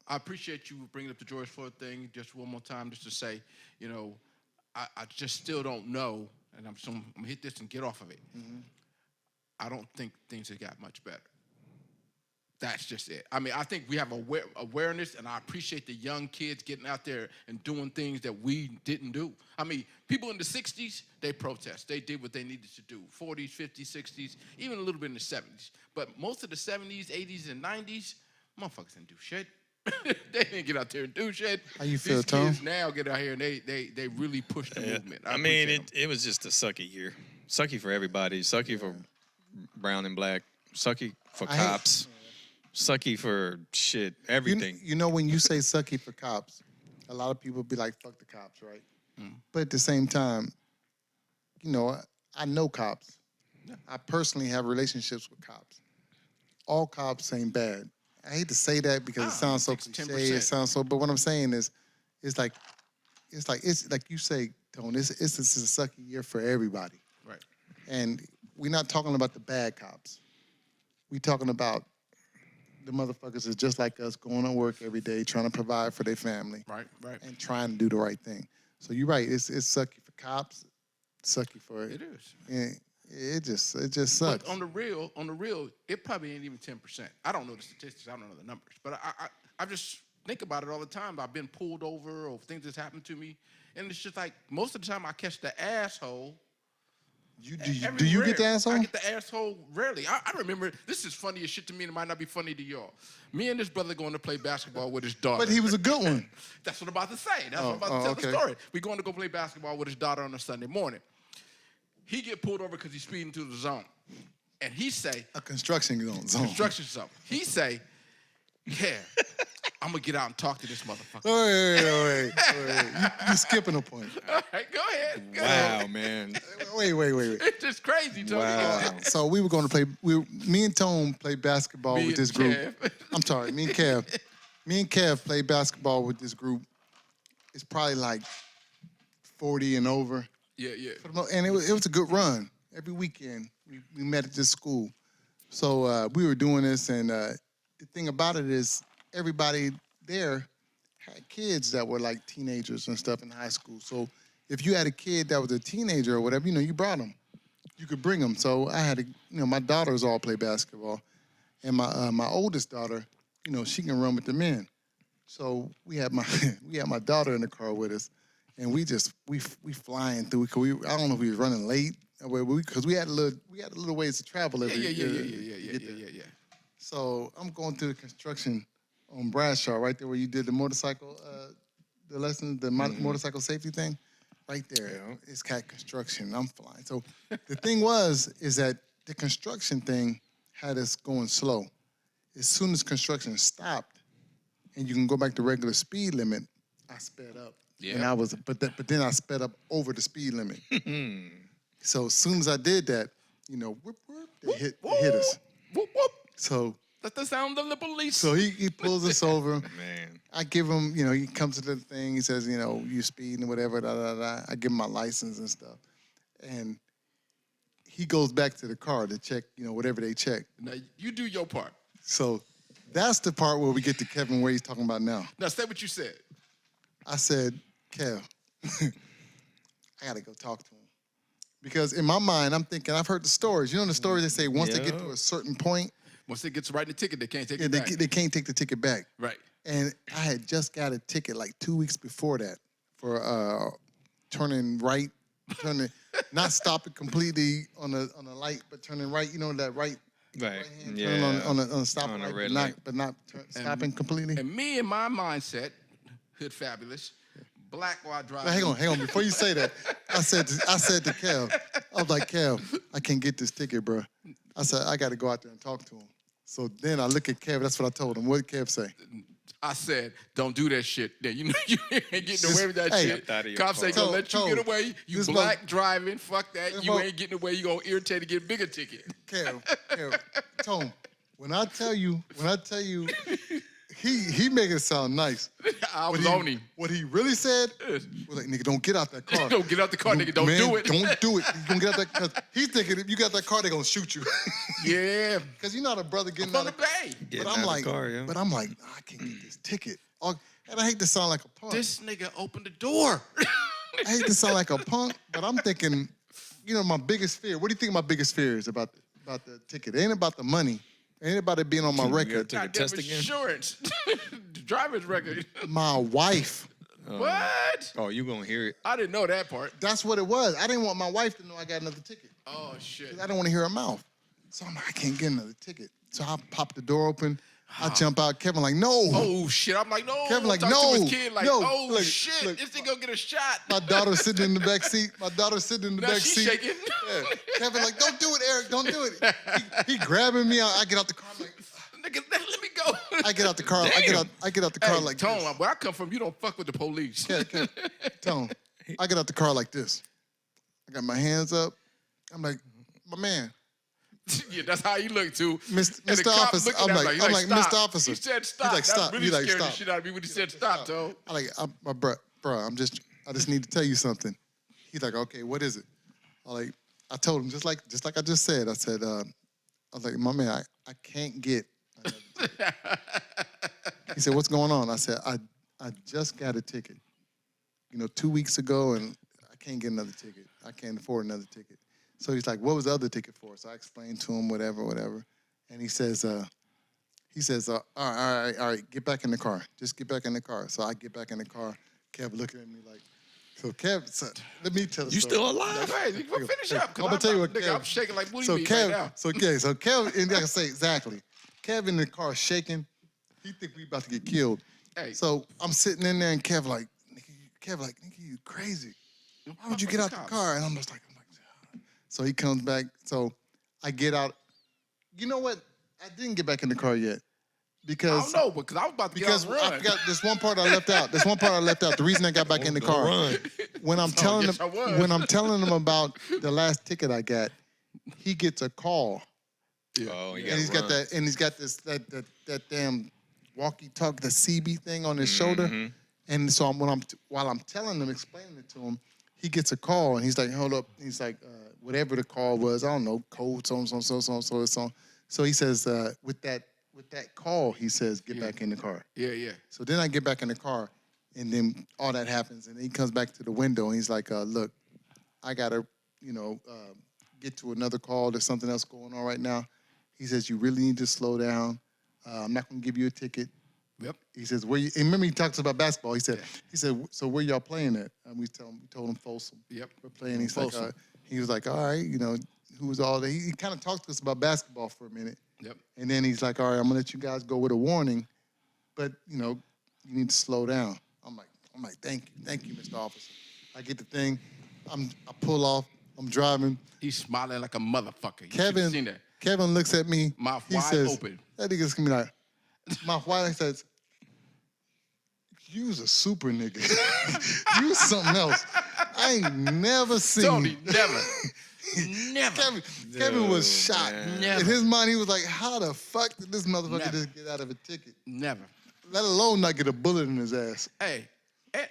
[SPEAKER 2] I appreciate you bringing up the George Floyd thing just one more time, just to say, you know, I just still don't know, and I'm gonna hit this and get off of it. I don't think things have got much better. That's just it. I mean, I think we have awareness, and I appreciate the young kids getting out there and doing things that we didn't do. I mean, people in the 60s, they protest. They did what they needed to do. 40s, 50s, 60s, even a little bit in the 70s. But most of the 70s, 80s, and 90s, motherfuckers didn't do shit. They didn't get out there and do shit.
[SPEAKER 4] How you feel,
[SPEAKER 2] These
[SPEAKER 4] Tom?
[SPEAKER 2] kids now get out here and they really push the movement.
[SPEAKER 3] I mean,
[SPEAKER 2] appreciate them.
[SPEAKER 3] it was just a sucky year. Sucky for everybody. Sucky for brown and black. Sucky for
[SPEAKER 4] I hate-
[SPEAKER 3] cops. Sucky for shit, everything.
[SPEAKER 4] You know, when you say sucky for cops, a lot of people be like, fuck the cops, right? But at the same time, you know, I know cops. I personally have relationships with cops. All cops ain't bad. I hate to say that because it sounds so
[SPEAKER 2] it's
[SPEAKER 4] cliche.
[SPEAKER 2] 10%.
[SPEAKER 4] It sounds so, but what I'm saying is, it's like you say, Tone. It's a sucky year for everybody.
[SPEAKER 2] Right.
[SPEAKER 4] And we're not talking about the bad cops. We talking about the motherfuckers is just like us, going to work every day, trying to provide for their family,
[SPEAKER 2] Right. Right.
[SPEAKER 4] and trying to do the right thing. So you're right. It's sucky for cops. Sucky for
[SPEAKER 2] It is.
[SPEAKER 4] and it just sucks.
[SPEAKER 2] But on the real, it probably ain't even 10%. I don't know the statistics. I don't know the numbers. But I just think about it all the time. I've been pulled over or things that's happened to me, and it's just like most of the time I catch the asshole.
[SPEAKER 4] Do you get the asshole?
[SPEAKER 2] I get the asshole rarely. I remember, this is funny as shit to me, and it might not be funny to y'all. Me and this brother going to play basketball with his daughter.
[SPEAKER 4] But he was a good one.
[SPEAKER 2] That's what I'm about to say. That's what I'm about to tell
[SPEAKER 4] okay.
[SPEAKER 2] the story. We going to go play basketball with his daughter on a Sunday morning. He get pulled over because he's speeding through the zone. And he say,
[SPEAKER 4] A construction zone.
[SPEAKER 2] construction zone. He say, yeah, I'm going to get out and talk to this motherfucker.
[SPEAKER 4] Wait. You're skipping a point.
[SPEAKER 2] All right, go ahead. Go ahead.
[SPEAKER 3] Wow, man.
[SPEAKER 4] Wait.
[SPEAKER 2] It's just crazy, Tony.
[SPEAKER 3] Wow.
[SPEAKER 4] So we were going to play. Me and Tone played basketball
[SPEAKER 2] Me
[SPEAKER 4] with
[SPEAKER 2] and
[SPEAKER 4] this group.
[SPEAKER 2] Kev.
[SPEAKER 4] I'm sorry, me and Kev. Me and Kev played basketball with this group. It's probably like 40 and over.
[SPEAKER 2] Yeah.
[SPEAKER 4] And it was a good run. Every weekend we met at this school. So we were doing this, and the thing about it is everybody there had kids that were like teenagers and stuff in high school. So if you had a kid that was a teenager or whatever, you brought them. You could bring them. So I had my daughters all play basketball, and my oldest daughter, she can run with the men. So we had my daughter in the car with us, and we flying through. I don't know if we was running late, because we had a little ways to travel every
[SPEAKER 2] Yeah.
[SPEAKER 4] So I'm going through the construction on Bradshaw, right there where you did the motorcycle, the lesson, the motorcycle safety thing, right there.
[SPEAKER 3] Yeah.
[SPEAKER 4] It's cat construction. I'm flying. So the thing is that the construction thing had us going slow. As soon as construction stopped, and you can go back to regular speed limit, I sped up.
[SPEAKER 2] Yeah.
[SPEAKER 4] And but then I sped up over the speed limit. So as soon as I did that, whoop, they hit us.
[SPEAKER 2] Whoop, whoop.
[SPEAKER 4] So
[SPEAKER 2] That's the sound of the police.
[SPEAKER 4] So he pulls us over.
[SPEAKER 3] Man.
[SPEAKER 4] I give him, he comes to the thing. He says, you speeding or whatever, I give him my license and stuff. And he goes back to the car to check, whatever they check.
[SPEAKER 2] Now, you do your part.
[SPEAKER 4] So that's the part where we get to Kevin, where he's talking about now.
[SPEAKER 2] Now, say what you said.
[SPEAKER 4] I said, Kev, I got to go talk to him. Because in my mind, I'm thinking, I've heard the stories. The stories they say once they get to a certain point,
[SPEAKER 2] Once it gets right in the ticket, they can't take
[SPEAKER 4] yeah,
[SPEAKER 2] it back.
[SPEAKER 4] they can't take the ticket back.
[SPEAKER 2] Right.
[SPEAKER 4] And I had just got a ticket like 2 weeks before that for turning right, not stopping completely on a light, but turning right. That right.
[SPEAKER 3] Right.
[SPEAKER 4] Hand
[SPEAKER 3] Yeah.
[SPEAKER 4] turn on a stop
[SPEAKER 3] On a
[SPEAKER 4] light,
[SPEAKER 3] red
[SPEAKER 4] but
[SPEAKER 3] light.
[SPEAKER 4] not stopping completely.
[SPEAKER 2] And me and my mindset, hood fabulous, black while driving.
[SPEAKER 4] Now, hang on. Before you say that, I said to Kev, I was like, Kev, I can't get this ticket, bro. I said, I got to go out there and talk to him. So then I look at Kev. That's what I told him. What did Kev say?
[SPEAKER 2] I said, don't do that shit. Then you ain't getting away with that
[SPEAKER 4] Hey,
[SPEAKER 2] shit.
[SPEAKER 3] out of your
[SPEAKER 2] Cops ain't
[SPEAKER 4] car.
[SPEAKER 2] gonna let you
[SPEAKER 4] Tone,
[SPEAKER 2] get away. You
[SPEAKER 4] this
[SPEAKER 2] black
[SPEAKER 4] mother-
[SPEAKER 2] driving, fuck that.
[SPEAKER 4] This
[SPEAKER 2] You
[SPEAKER 4] mother-
[SPEAKER 2] ain't getting away. You gonna irritate to get a bigger ticket.
[SPEAKER 4] Kev, Tone, when I tell you, he make it sound nice.
[SPEAKER 2] I was on him.
[SPEAKER 4] What he really said was like, nigga, don't get out that car.
[SPEAKER 2] Don't get out the car, nigga. Don't
[SPEAKER 4] Man,
[SPEAKER 2] do it.
[SPEAKER 4] Don't do it. You don't get out that car. He's thinking if you got that car, they gonna shoot you.
[SPEAKER 2] Yeah.
[SPEAKER 4] Because you're not a brother getting
[SPEAKER 2] From
[SPEAKER 4] out
[SPEAKER 2] the
[SPEAKER 4] of
[SPEAKER 2] bay.
[SPEAKER 3] Getting
[SPEAKER 4] But
[SPEAKER 3] out
[SPEAKER 4] I'm
[SPEAKER 3] the
[SPEAKER 4] like,
[SPEAKER 3] car, yeah.
[SPEAKER 4] nah, I can't get this ticket. And I hate to sound like a punk.
[SPEAKER 2] This nigga opened the door.
[SPEAKER 4] I hate to sound like a punk, but I'm thinking, my biggest fear. What do you think my biggest fear is about the ticket? It ain't about the money. It ain't about it being on my
[SPEAKER 3] You
[SPEAKER 4] record.
[SPEAKER 3] gotta take a
[SPEAKER 2] Goddamn
[SPEAKER 3] test again?
[SPEAKER 2] insurance. Driver's record.
[SPEAKER 4] My wife.
[SPEAKER 2] What?
[SPEAKER 3] Oh, you gonna hear it?
[SPEAKER 2] I didn't know that part.
[SPEAKER 4] That's what it was. I didn't want my wife to know I got another ticket.
[SPEAKER 2] Oh shit.
[SPEAKER 4] I don't want to hear her mouth. So I'm like, I can't get another ticket. So I popped the door open. I jump out. Kevin like, no.
[SPEAKER 2] Oh shit! I'm like, no.
[SPEAKER 4] Kevin like,
[SPEAKER 2] Talk to
[SPEAKER 4] no,
[SPEAKER 2] his kid like,
[SPEAKER 4] no.
[SPEAKER 2] oh
[SPEAKER 4] Look,
[SPEAKER 2] shit!
[SPEAKER 4] look.
[SPEAKER 2] This thing gonna get a shot.
[SPEAKER 4] My daughter's sitting in the back seat.
[SPEAKER 2] Now she's
[SPEAKER 4] seat.
[SPEAKER 2] shaking.
[SPEAKER 4] Yeah. Kevin like, don't do it, Eric. Don't do it. He grabbing me out. I get out the car. I'm like,
[SPEAKER 2] Nigga, let me go.
[SPEAKER 4] I get out the car. I get out the car
[SPEAKER 2] Hey,
[SPEAKER 4] like
[SPEAKER 2] Tone,
[SPEAKER 4] this.
[SPEAKER 2] where I come from, you don't fuck with the police.
[SPEAKER 4] Tone, I get out the car like this. I got my hands up. I'm like, my man,
[SPEAKER 2] Yeah, that's how he looked too.
[SPEAKER 4] Mr.
[SPEAKER 2] And the
[SPEAKER 4] Mr.
[SPEAKER 2] cop
[SPEAKER 4] Officer.
[SPEAKER 2] looking
[SPEAKER 4] I'm
[SPEAKER 2] at
[SPEAKER 4] like,
[SPEAKER 2] him
[SPEAKER 4] I'm like,
[SPEAKER 2] stop.
[SPEAKER 4] Mr. Officer.
[SPEAKER 2] He said stop.
[SPEAKER 4] He's like, stop.
[SPEAKER 2] That really
[SPEAKER 4] He like,
[SPEAKER 2] scared
[SPEAKER 4] stop.
[SPEAKER 2] the shit out of me when he said stop, Tone.
[SPEAKER 4] I like, my bro, I just need to tell you something. He's like, okay, what is it? I told him just like I just said. I said, I was like, my man, I can't get another ticket. He said, what's going on? I said, I just got a ticket, 2 weeks ago, and I can't get another ticket. I can't afford another ticket. So he's like, what was the other ticket for? So I explained to him, whatever. And he says, all right, get back in the car. Just get back in the car. So I get back in the car. Kev looking at me like, let me tell the
[SPEAKER 3] You
[SPEAKER 4] story.
[SPEAKER 3] still alive?
[SPEAKER 2] Hey, you go finish up.
[SPEAKER 4] I'm gonna tell you what
[SPEAKER 2] nigga, I'm
[SPEAKER 4] Kev.
[SPEAKER 2] shaking like Woody
[SPEAKER 4] So
[SPEAKER 2] Meat
[SPEAKER 4] Kev,
[SPEAKER 2] right now.
[SPEAKER 4] so Kev, and like I say exactly, Kev in the car shaking. He think we about to get killed.
[SPEAKER 2] Hey.
[SPEAKER 4] So I'm sitting in there, and Kev like, nigga, you crazy? Why would you get out the car? And I'm like, so he comes back. So I get out. You know what? I didn't get back in the car yet
[SPEAKER 2] I
[SPEAKER 4] because
[SPEAKER 2] don't know, because I was about to get out
[SPEAKER 4] because
[SPEAKER 2] and run.
[SPEAKER 4] I forgot this one part I left out. The reason I got back in the car.
[SPEAKER 3] Run.
[SPEAKER 4] When I'm telling
[SPEAKER 2] yes,
[SPEAKER 4] him,
[SPEAKER 2] I was.
[SPEAKER 4] when I'm telling him about the last ticket I got, he gets a call,
[SPEAKER 3] Oh,
[SPEAKER 4] and he's got this that damn walkie-talkie, the CB thing on his shoulder, and so while I'm telling him, explaining it to him, he gets a call, and he's like, hold up, he's like, whatever the call was, I don't know, code so. So he says, with that call, he says, get back in the car.
[SPEAKER 2] Yeah.
[SPEAKER 4] So then I get back in the car, and then all that happens, and he comes back to the window, and he's like, look, I gotta, get to another call. There's something else going on right now. He says, you really need to slow down. I'm not gonna give you a ticket.
[SPEAKER 2] Yep.
[SPEAKER 4] He says, and remember he talks about basketball. He said, so where y'all playing at? And we told him Folsom.
[SPEAKER 2] Yep.
[SPEAKER 4] We're playing. He's
[SPEAKER 2] Folsom.
[SPEAKER 4] like, he was like, all right, who was all there? He kind of talked to us about basketball for a minute.
[SPEAKER 2] Yep.
[SPEAKER 4] And then he's like, all right, I'm gonna let you guys go with a warning, but you need to slow down. I'm like, thank you, Mr. Officer. I get the thing, I pull off, I'm driving.
[SPEAKER 2] He's smiling like a motherfucker. You should have seen that.
[SPEAKER 4] Kevin looks at me.
[SPEAKER 2] Mouth
[SPEAKER 4] he
[SPEAKER 2] wide
[SPEAKER 4] says,
[SPEAKER 2] open.
[SPEAKER 4] That nigga's gonna be like, mouth wide. He says, "You's a super nigga. You something else. I ain't never seen."
[SPEAKER 2] Tony, never. Never.
[SPEAKER 4] Kevin was shocked.
[SPEAKER 2] man. Never.
[SPEAKER 4] In his mind, he was like, "How the fuck did this motherfucker
[SPEAKER 2] Never.
[SPEAKER 4] just get out of a ticket?
[SPEAKER 2] Never.
[SPEAKER 4] Let alone not get a bullet in his ass."
[SPEAKER 2] Hey,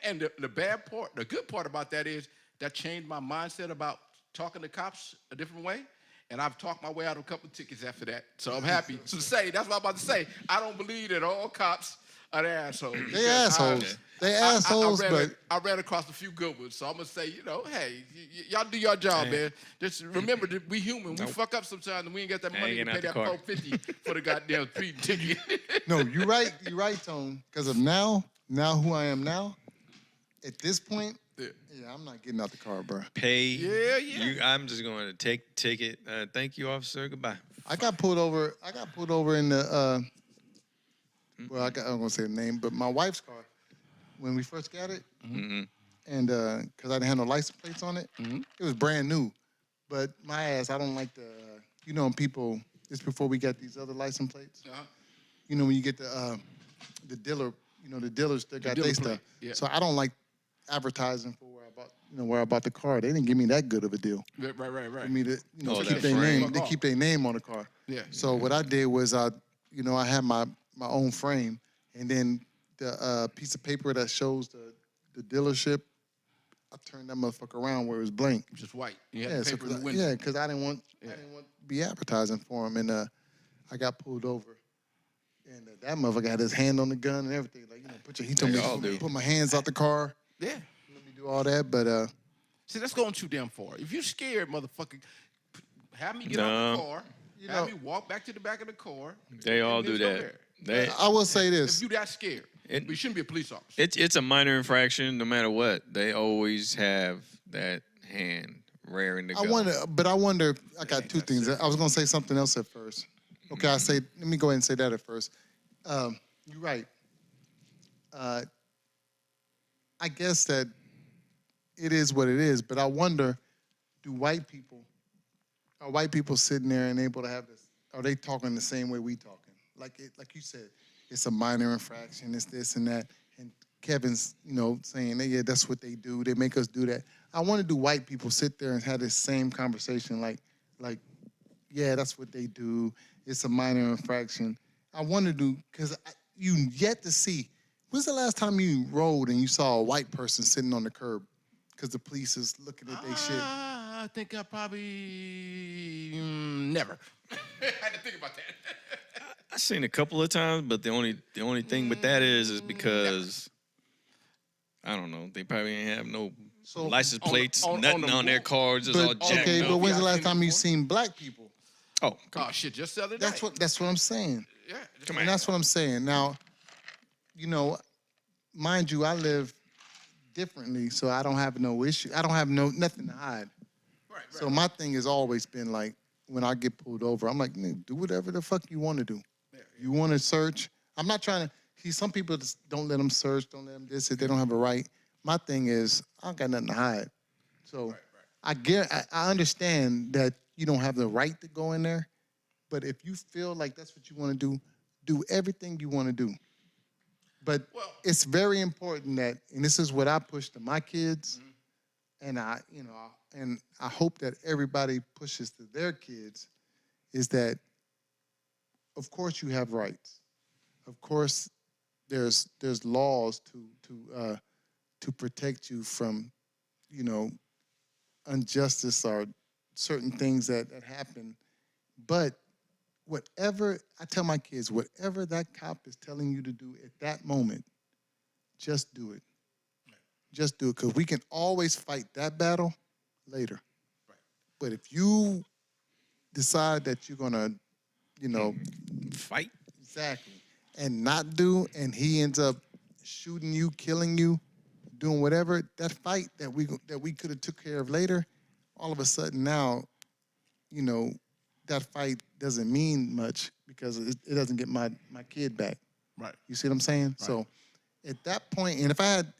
[SPEAKER 2] and the bad part, the good part about that is that changed my mindset about talking to cops a different way. And I've talked my way out of a couple of tickets after that. So I'm happy. So that's what I'm about to say. I don't believe that all cops are the assholes.
[SPEAKER 4] They assholes. They assholes, but
[SPEAKER 2] I ran across a few good ones. So I'm going to say, hey, y'all do your job, man. Just remember that we human. We fuck up sometimes and we ain't got that money to
[SPEAKER 3] Hanging
[SPEAKER 2] pay
[SPEAKER 3] out the
[SPEAKER 2] that
[SPEAKER 3] car.
[SPEAKER 2] $4.50 for the goddamn speeding ticket.
[SPEAKER 4] no, you're right, Tone. Because of now who I am now, at this point, yeah, I'm not getting out the car, bro.
[SPEAKER 3] Pay.
[SPEAKER 2] Yeah.
[SPEAKER 3] I'm just going to take the ticket. Thank you, officer. Goodbye.
[SPEAKER 4] I got pulled over in the I'm gonna say the name, but my wife's car when we first got it, and because I didn't have no license plates on it, it was brand new. But my ass, I don't like the, people. It's before we got these other license plates. When you get the dealer, the dealers still got
[SPEAKER 2] dealer
[SPEAKER 4] their
[SPEAKER 2] plate,
[SPEAKER 4] stuff.
[SPEAKER 2] yeah.
[SPEAKER 4] So I don't like advertising for where I bought the car. They didn't give me that good of a deal.
[SPEAKER 2] Right.
[SPEAKER 4] For me to,
[SPEAKER 3] Oh,
[SPEAKER 4] keep
[SPEAKER 3] that
[SPEAKER 4] their
[SPEAKER 3] frame.
[SPEAKER 4] name. They keep their name on the car.
[SPEAKER 2] Yeah.
[SPEAKER 4] So what I did was I had my own frame, and then the piece of paper that shows the dealership, I turned that motherfucker around where it was blank.
[SPEAKER 2] Just white. You had the
[SPEAKER 4] So
[SPEAKER 2] paper in the window.
[SPEAKER 4] because I didn't want to be advertising for him, and I got pulled over, and that motherfucker had his hand on the gun and everything. Like he told me
[SPEAKER 3] They all
[SPEAKER 4] to
[SPEAKER 3] do.
[SPEAKER 4] put my hands out the car,
[SPEAKER 2] Yeah.
[SPEAKER 4] let me do all that, but
[SPEAKER 2] See, that's going too damn far. If you're scared, motherfucker, have me get out the
[SPEAKER 3] No.
[SPEAKER 2] car, have me walk back to the back of the car.
[SPEAKER 3] They all
[SPEAKER 2] and
[SPEAKER 3] do
[SPEAKER 2] let's go
[SPEAKER 3] that.
[SPEAKER 2] there.
[SPEAKER 3] They,
[SPEAKER 4] I will say
[SPEAKER 2] If
[SPEAKER 4] this.
[SPEAKER 2] you that scared,
[SPEAKER 3] It-
[SPEAKER 2] you shouldn't be a police officer.
[SPEAKER 3] it's a minor infraction, no matter what. They always have that hand raring to go.
[SPEAKER 4] I wonder. I got two things. I was gonna say something else at first. Okay, let me go ahead and say that at first. You're right. I guess that it is what it is, but I wonder, are white people sitting there and able to have this? Are they talking the same way we talking? Like you said, it's a minor infraction, it's this and that, and Kevin's, saying, yeah, that's what they do. They make us do that. I wonder, do white people sit there and have this same conversation, like, yeah, that's what they do. It's a minor infraction. I wonder, because you yet to see. When's the last time you rode and you saw a white person sitting on the curb because the police is looking at their shit?
[SPEAKER 2] I think I probably never. I had to think about that.
[SPEAKER 3] I've seen a couple of times, but the only thing with that is because I don't know. They probably ain't have no license plates, nothing on their cars, just all jacked
[SPEAKER 4] okay,
[SPEAKER 3] up.
[SPEAKER 4] but when's the last time you seen black people?
[SPEAKER 3] Oh,
[SPEAKER 2] Oh shit! Just the other day.
[SPEAKER 4] That's what I'm saying.
[SPEAKER 2] Yeah.
[SPEAKER 4] And that's what I'm saying. Now, mind you, I live differently, so I don't have no issue. I don't have nothing to hide.
[SPEAKER 2] Right.
[SPEAKER 4] So my thing has always been like, when I get pulled over, I'm like, do whatever the fuck you want to do. You want to search? I'm not trying to. See, some people just don't let them search, don't let them this if they don't have a right. My thing is, I don't got nothing to hide. So I understand that you don't have the right to go in there, but if you feel like that's what you want to do everything you want to do. But it's very important that, and this is what I push to my kids, and I hope that everybody pushes to their kids, is that, of course, you have rights. Of course, there's laws to protect you from, injustice or certain things that happen. But whatever, I tell my kids, whatever that cop is telling you to do at that moment, just do it. Just do it, because we can always fight that battle later.
[SPEAKER 2] Right.
[SPEAKER 4] But if you decide that you're gonna,
[SPEAKER 3] fight.
[SPEAKER 4] Exactly. And not do, and he ends up shooting you, killing you, doing whatever, that fight that we could have took care of later, all of a sudden now, that fight doesn't mean much because it doesn't get my kid back.
[SPEAKER 2] Right.
[SPEAKER 4] You see what I'm saying? Right. So at that point, and if I had,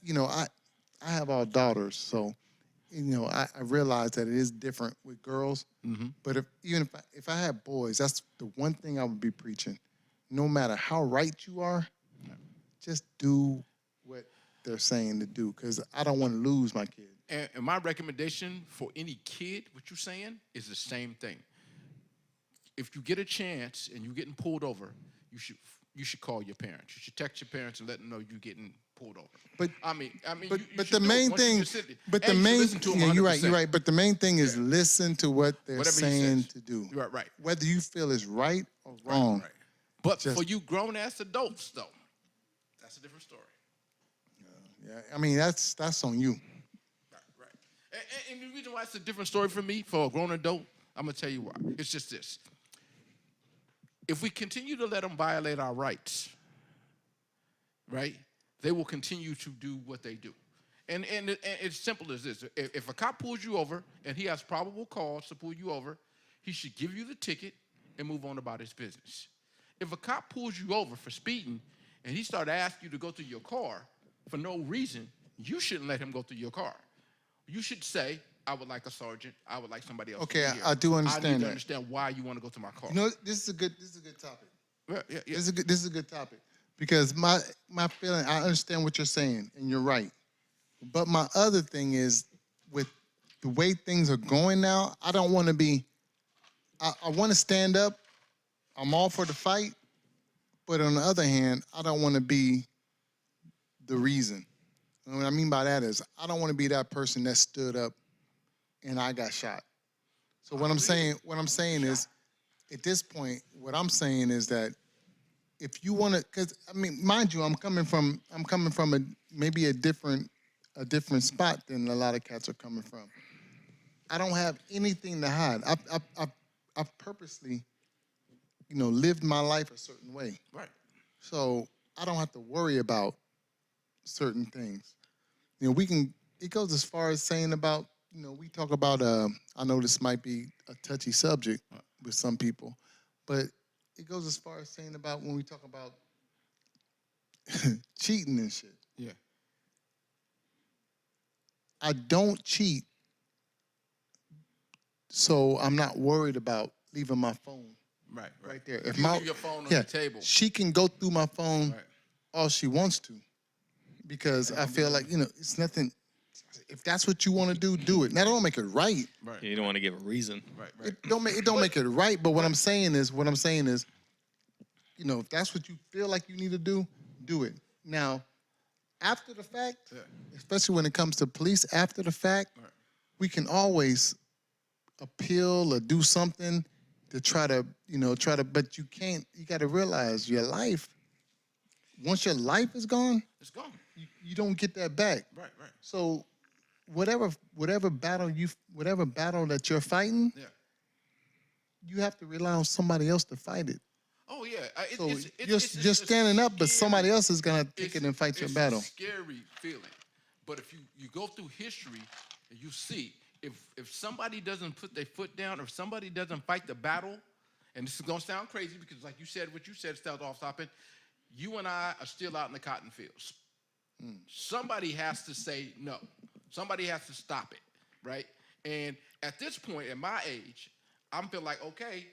[SPEAKER 4] I have all daughters, so, I realize that it is different with girls. Mm-hmm. But if I had boys, that's the one thing I would be preaching. No matter how right you are, just do what they're saying to do, because I don't want to lose my kid.
[SPEAKER 2] And my recommendation for any kid, what you're saying, is the same thing. If you get a chance and you're getting pulled over, you should call your parents. You should text your parents and let them know you're getting pulled over.
[SPEAKER 4] But
[SPEAKER 2] but
[SPEAKER 4] the main thing, you're right. But the main thing is listen to what they're saying to do.
[SPEAKER 2] Right.
[SPEAKER 4] Whether you feel is right or wrong. Right.
[SPEAKER 2] But for you grown-ass adults, though, that's a different story.
[SPEAKER 4] Yeah, that's on you.
[SPEAKER 2] Right. And the reason why it's a different story for me, for a grown adult, I'm going to tell you why. It's just this. If we continue to let them violate our rights, right, they will continue to do what they do. And it's simple as this. If a cop pulls you over and he has probable cause to pull you over, he should give you the ticket and move on about his business. If a cop pulls you over for speeding and he starts asking you to go through your car for no reason, you shouldn't let him go through your car. You should say, I would like a sergeant. I would like somebody else.
[SPEAKER 4] Okay,
[SPEAKER 2] to be here.
[SPEAKER 4] I do understand
[SPEAKER 2] I need
[SPEAKER 4] that.
[SPEAKER 2] to understand why you want to go to my car.
[SPEAKER 4] This is a good topic.
[SPEAKER 2] Yeah.
[SPEAKER 4] This is a good topic, because my feeling, I understand what you're saying, and you're right. But my other thing is, with the way things are going now, I don't want to be. I want to stand up. I'm all for the fight, but on the other hand, I don't want to be the reason. And what I mean by that is, I don't want to be that person that stood up and I got shot. So what I'm saying is, at this point, what I'm saying is that if you want to, because mind you, I'm coming from maybe a different spot than a lot of cats are coming from. I don't have anything to hide. I've purposely, lived my life a certain way.
[SPEAKER 2] Right.
[SPEAKER 4] So I don't have to worry about certain things. It goes as far as saying about, we talk about, I know this might be a touchy subject with some people, but it goes as far as saying about when we talk about cheating and shit.
[SPEAKER 2] Yeah.
[SPEAKER 4] I don't cheat, so I'm not worried about leaving my phone
[SPEAKER 2] Right.
[SPEAKER 4] right there.
[SPEAKER 2] If you leave your phone on the table.
[SPEAKER 4] she can go through my phone
[SPEAKER 2] Right.
[SPEAKER 4] all she wants to, because I feel like it's nothing. If that's what you want to do it. Now, that don't make it right.
[SPEAKER 2] Right.
[SPEAKER 3] You don't want to give a reason.
[SPEAKER 2] Right.
[SPEAKER 4] It don't make it right. But what I'm saying is, if that's what you feel like you need to do it. Now, after the fact, especially when it comes to police, after the fact, we can always appeal or do something to try to, but you can't. You got to realize your life. Once your life is gone,
[SPEAKER 2] It's gone.
[SPEAKER 4] you don't get that back.
[SPEAKER 2] Right.
[SPEAKER 4] So, whatever battle that you're fighting,
[SPEAKER 2] Yeah.
[SPEAKER 4] you have to rely on somebody else to fight it.
[SPEAKER 2] Oh yeah.
[SPEAKER 4] So you're standing up, but somebody else is gonna take it and fight your battle.
[SPEAKER 2] It's a scary feeling. But if you go through history and you see if somebody doesn't put their foot down, or if somebody doesn't fight the battle, and this is gonna sound crazy because like you said, what you said starts off stopping. You and I are still out in the cotton fields. Somebody has to say no. Somebody has to stop it, right? And at this point, at my age, I'm feel like, okay,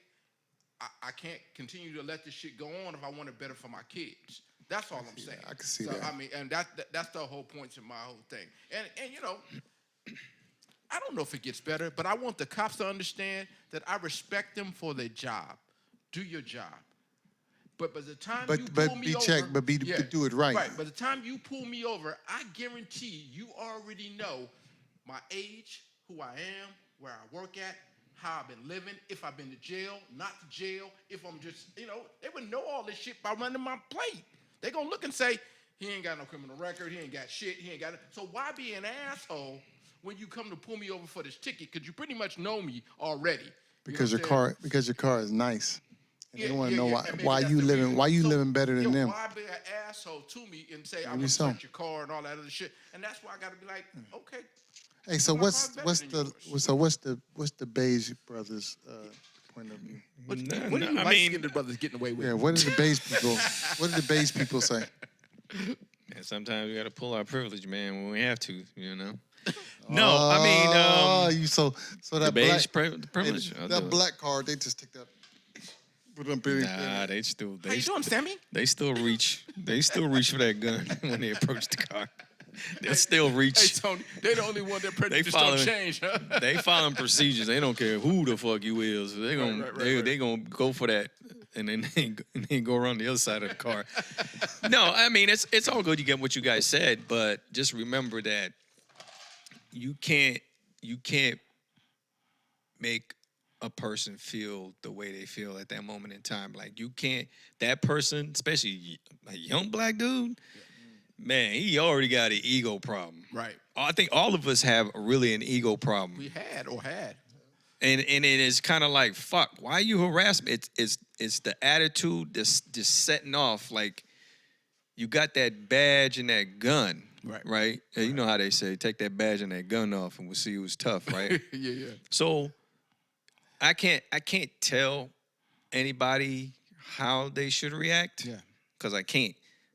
[SPEAKER 2] I can't continue to let this shit go on if I want it better for my kids. That's all I'm saying.
[SPEAKER 4] I can see
[SPEAKER 2] so,
[SPEAKER 4] that.
[SPEAKER 2] I mean, and that's the whole point of my whole thing. And I don't know if it gets better, but I want the cops to understand that I respect them for their job. Do your job. But by the time you pull me over,
[SPEAKER 4] but do it right.
[SPEAKER 2] Right. By the time you pull me over, I guarantee you already know my age, who I am, where I work at, how I've been living, if I've been to jail, not to jail, if I'm just, they would know all this shit by running my plate. They gonna look and say, he ain't got no criminal record, he ain't got shit, he ain't got it. So why be an asshole when you come to pull me over for this ticket? Because you pretty much know me already.
[SPEAKER 4] Because your car is nice. And they want to know why
[SPEAKER 2] that's
[SPEAKER 4] you
[SPEAKER 2] the
[SPEAKER 4] living
[SPEAKER 2] reason.
[SPEAKER 4] living better than them.
[SPEAKER 2] Why be an asshole to me and say I
[SPEAKER 4] Maybe
[SPEAKER 2] want to
[SPEAKER 4] so.
[SPEAKER 2] search your car and all that other shit? And that's why I got to be like, okay.
[SPEAKER 4] Hey, so
[SPEAKER 2] my car's better than yours.
[SPEAKER 4] what's the Beige brothers point of view?
[SPEAKER 2] What do
[SPEAKER 3] I
[SPEAKER 2] you
[SPEAKER 3] mean-
[SPEAKER 2] light-skinned brothers getting away with?
[SPEAKER 4] Yeah, what did the Beige people say?
[SPEAKER 3] And sometimes we got to pull our privilege, man, when we have to, No, I mean,
[SPEAKER 4] you so
[SPEAKER 3] the
[SPEAKER 4] that
[SPEAKER 3] beige
[SPEAKER 4] black,
[SPEAKER 3] privilege. I'll do
[SPEAKER 4] that
[SPEAKER 3] it.
[SPEAKER 4] black card, they just take that. Put them big.
[SPEAKER 3] Nah, they
[SPEAKER 2] How you doing, Sammy?
[SPEAKER 3] They still reach for that gun when they approach the car. They'll still
[SPEAKER 2] Hey,
[SPEAKER 3] reach.
[SPEAKER 2] Tony, they the only one that prejudice
[SPEAKER 3] follow-
[SPEAKER 2] don't change, huh?
[SPEAKER 3] They following procedures. They don't care who the fuck you is. They gonna
[SPEAKER 2] Right.
[SPEAKER 3] they gonna go for that, and then they go around the other side of the car. No, I mean it's all good. You get what you guys said, but just remember that you can't make a person feel the way they feel at that moment in time. Like you can't. That person, especially a young black dude. Man, he already got an ego problem.
[SPEAKER 2] Right.
[SPEAKER 3] I think all of us have really an ego problem.
[SPEAKER 2] We had.
[SPEAKER 3] And it is kind of like, fuck, why you harass me? It's the attitude just setting off. Like, you got that badge and that gun, right? And you know how they say, take that badge and that gun off and we'll see who's tough, right?
[SPEAKER 2] Yeah.
[SPEAKER 3] So I can't tell anybody how they should react.
[SPEAKER 2] Yeah.
[SPEAKER 3] Because I can't.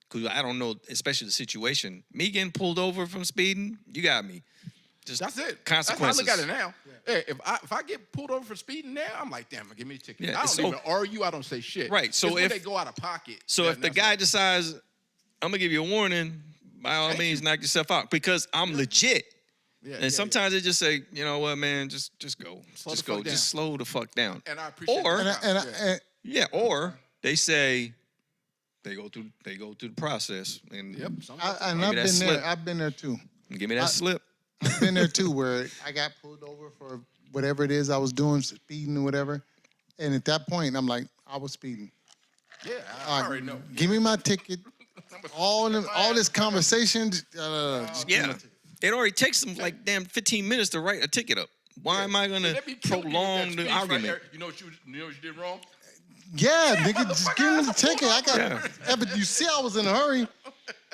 [SPEAKER 3] Because I don't know, especially the situation. Me getting pulled over from speeding, you got me. Just
[SPEAKER 2] That's it.
[SPEAKER 3] Consequences.
[SPEAKER 2] That's how I look at it now. Hey, if I get pulled over for speeding now, I'm like, damn, give me a ticket.
[SPEAKER 3] Yeah,
[SPEAKER 2] I don't
[SPEAKER 3] so-
[SPEAKER 2] even argue. I don't say shit.
[SPEAKER 3] Right, so
[SPEAKER 2] It's when
[SPEAKER 3] if-
[SPEAKER 2] they go out of pocket.
[SPEAKER 3] So if the guy decides, I'm gonna give you a warning, by all
[SPEAKER 2] Thank
[SPEAKER 3] means,
[SPEAKER 2] you.
[SPEAKER 3] knock yourself out because I'm legit.
[SPEAKER 2] Yeah,
[SPEAKER 3] And sometimes they just say, you know what, man, just go,
[SPEAKER 2] Slow
[SPEAKER 3] just
[SPEAKER 2] the
[SPEAKER 3] go,
[SPEAKER 2] fuck down.
[SPEAKER 3] just slow the fuck down.
[SPEAKER 2] And I appreciate
[SPEAKER 3] Or-
[SPEAKER 2] that.
[SPEAKER 4] And
[SPEAKER 3] Yeah, or they say they go through the process and
[SPEAKER 2] Yep.
[SPEAKER 4] I've
[SPEAKER 3] that
[SPEAKER 4] been
[SPEAKER 3] slip.
[SPEAKER 4] there. I've been there too.
[SPEAKER 3] give me that slip.
[SPEAKER 4] I've been there too, where I got pulled over for whatever it is I was doing, speeding or whatever. And at that point, I'm like, I was speeding.
[SPEAKER 2] Yeah, I
[SPEAKER 4] All right,
[SPEAKER 2] already know.
[SPEAKER 4] Give me my ticket. All this conversation. Just give me
[SPEAKER 3] Yeah,
[SPEAKER 4] my ticket.
[SPEAKER 3] it already takes them like damn 15 minutes to write a ticket up. Why am I gonna
[SPEAKER 2] Let me kill you with that
[SPEAKER 3] prolong
[SPEAKER 2] speech
[SPEAKER 3] the
[SPEAKER 2] right
[SPEAKER 3] argument?
[SPEAKER 2] there. You know what you did wrong?
[SPEAKER 4] Yeah, nigga, just give me the ticket. I got.
[SPEAKER 3] Yeah.
[SPEAKER 4] Yeah, but you see, I was in a hurry.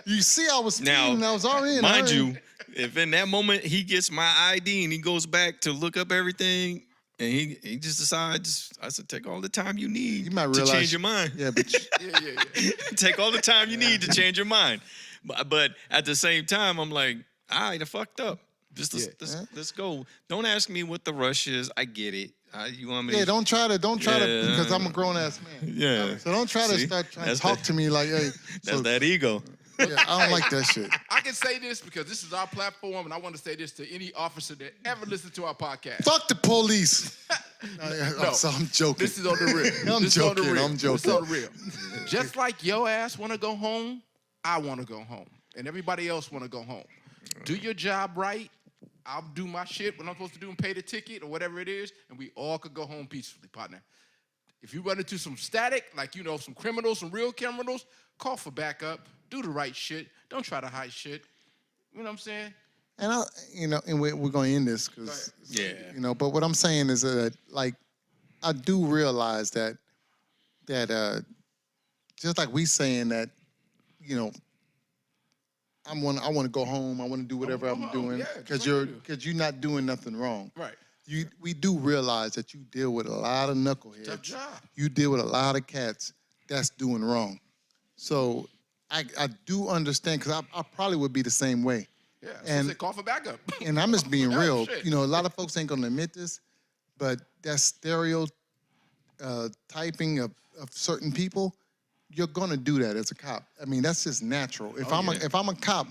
[SPEAKER 4] You see, I was speeding.
[SPEAKER 3] Now,
[SPEAKER 4] and I was already in a
[SPEAKER 3] mind
[SPEAKER 4] hurry.
[SPEAKER 3] you, if in that moment he gets my ID and he goes back to look up everything, And he just decides, I said, take all the time you need
[SPEAKER 4] You might
[SPEAKER 3] to
[SPEAKER 4] realize
[SPEAKER 3] change your mind.
[SPEAKER 4] Yeah, but
[SPEAKER 2] Yeah.
[SPEAKER 3] Take all the time you need to change your mind. But at the same time, I'm like, all right, I fucked up. Let's go. Don't ask me what the rush is. I get it. You want me?
[SPEAKER 4] yeah, don't try to
[SPEAKER 3] Yeah.
[SPEAKER 4] because I'm a grown ass man.
[SPEAKER 3] Yeah.
[SPEAKER 4] So don't try to
[SPEAKER 3] See?
[SPEAKER 4] start trying to
[SPEAKER 3] That's
[SPEAKER 4] talk
[SPEAKER 3] the-
[SPEAKER 4] to me like, hey.
[SPEAKER 3] That's
[SPEAKER 4] So,
[SPEAKER 3] that ego.
[SPEAKER 4] yeah, I don't like that shit.
[SPEAKER 2] I can say this because this is our platform, and I want to say this to any officer that ever listens to our podcast.
[SPEAKER 4] Fuck the police. I'm joking.
[SPEAKER 2] This is on the real.
[SPEAKER 4] I'm
[SPEAKER 2] This is on the
[SPEAKER 4] joking,
[SPEAKER 2] real.
[SPEAKER 4] I'm
[SPEAKER 2] This is
[SPEAKER 4] joking.
[SPEAKER 2] on the real. Just like your ass want to go home, I want to go home, and everybody else want to go home. Do your job right. I'll do my shit when I'm supposed to do and pay the ticket or whatever it is, and we all could go home peacefully, partner. If you run into some static, like, some criminals, some real criminals, call for backup. Do the right shit. Don't try to hide shit. You know what I'm saying?
[SPEAKER 4] And and we're going to end this because,
[SPEAKER 3] Yeah.
[SPEAKER 4] but what I'm saying is that, like, I do realize that just like we saying that, I want to go home. I want to do whatever
[SPEAKER 2] go
[SPEAKER 4] I'm
[SPEAKER 2] home,
[SPEAKER 4] doing
[SPEAKER 2] yeah,
[SPEAKER 4] because
[SPEAKER 2] do what you do.
[SPEAKER 4] you're not doing nothing wrong.
[SPEAKER 2] Right.
[SPEAKER 4] We do realize that you deal with a lot of knuckleheads.
[SPEAKER 2] Tough job.
[SPEAKER 4] You deal with a lot of cats that's doing wrong. So I do understand because I probably would be the same way.
[SPEAKER 2] Yeah.
[SPEAKER 4] And-
[SPEAKER 2] So call for backup.
[SPEAKER 4] And I'm just being
[SPEAKER 2] Oh,
[SPEAKER 4] real.
[SPEAKER 2] shit.
[SPEAKER 4] A lot of folks ain't gonna admit this, but that stereotyping of certain people, you're gonna do that as a cop. I mean, that's just natural. If I'm a cop,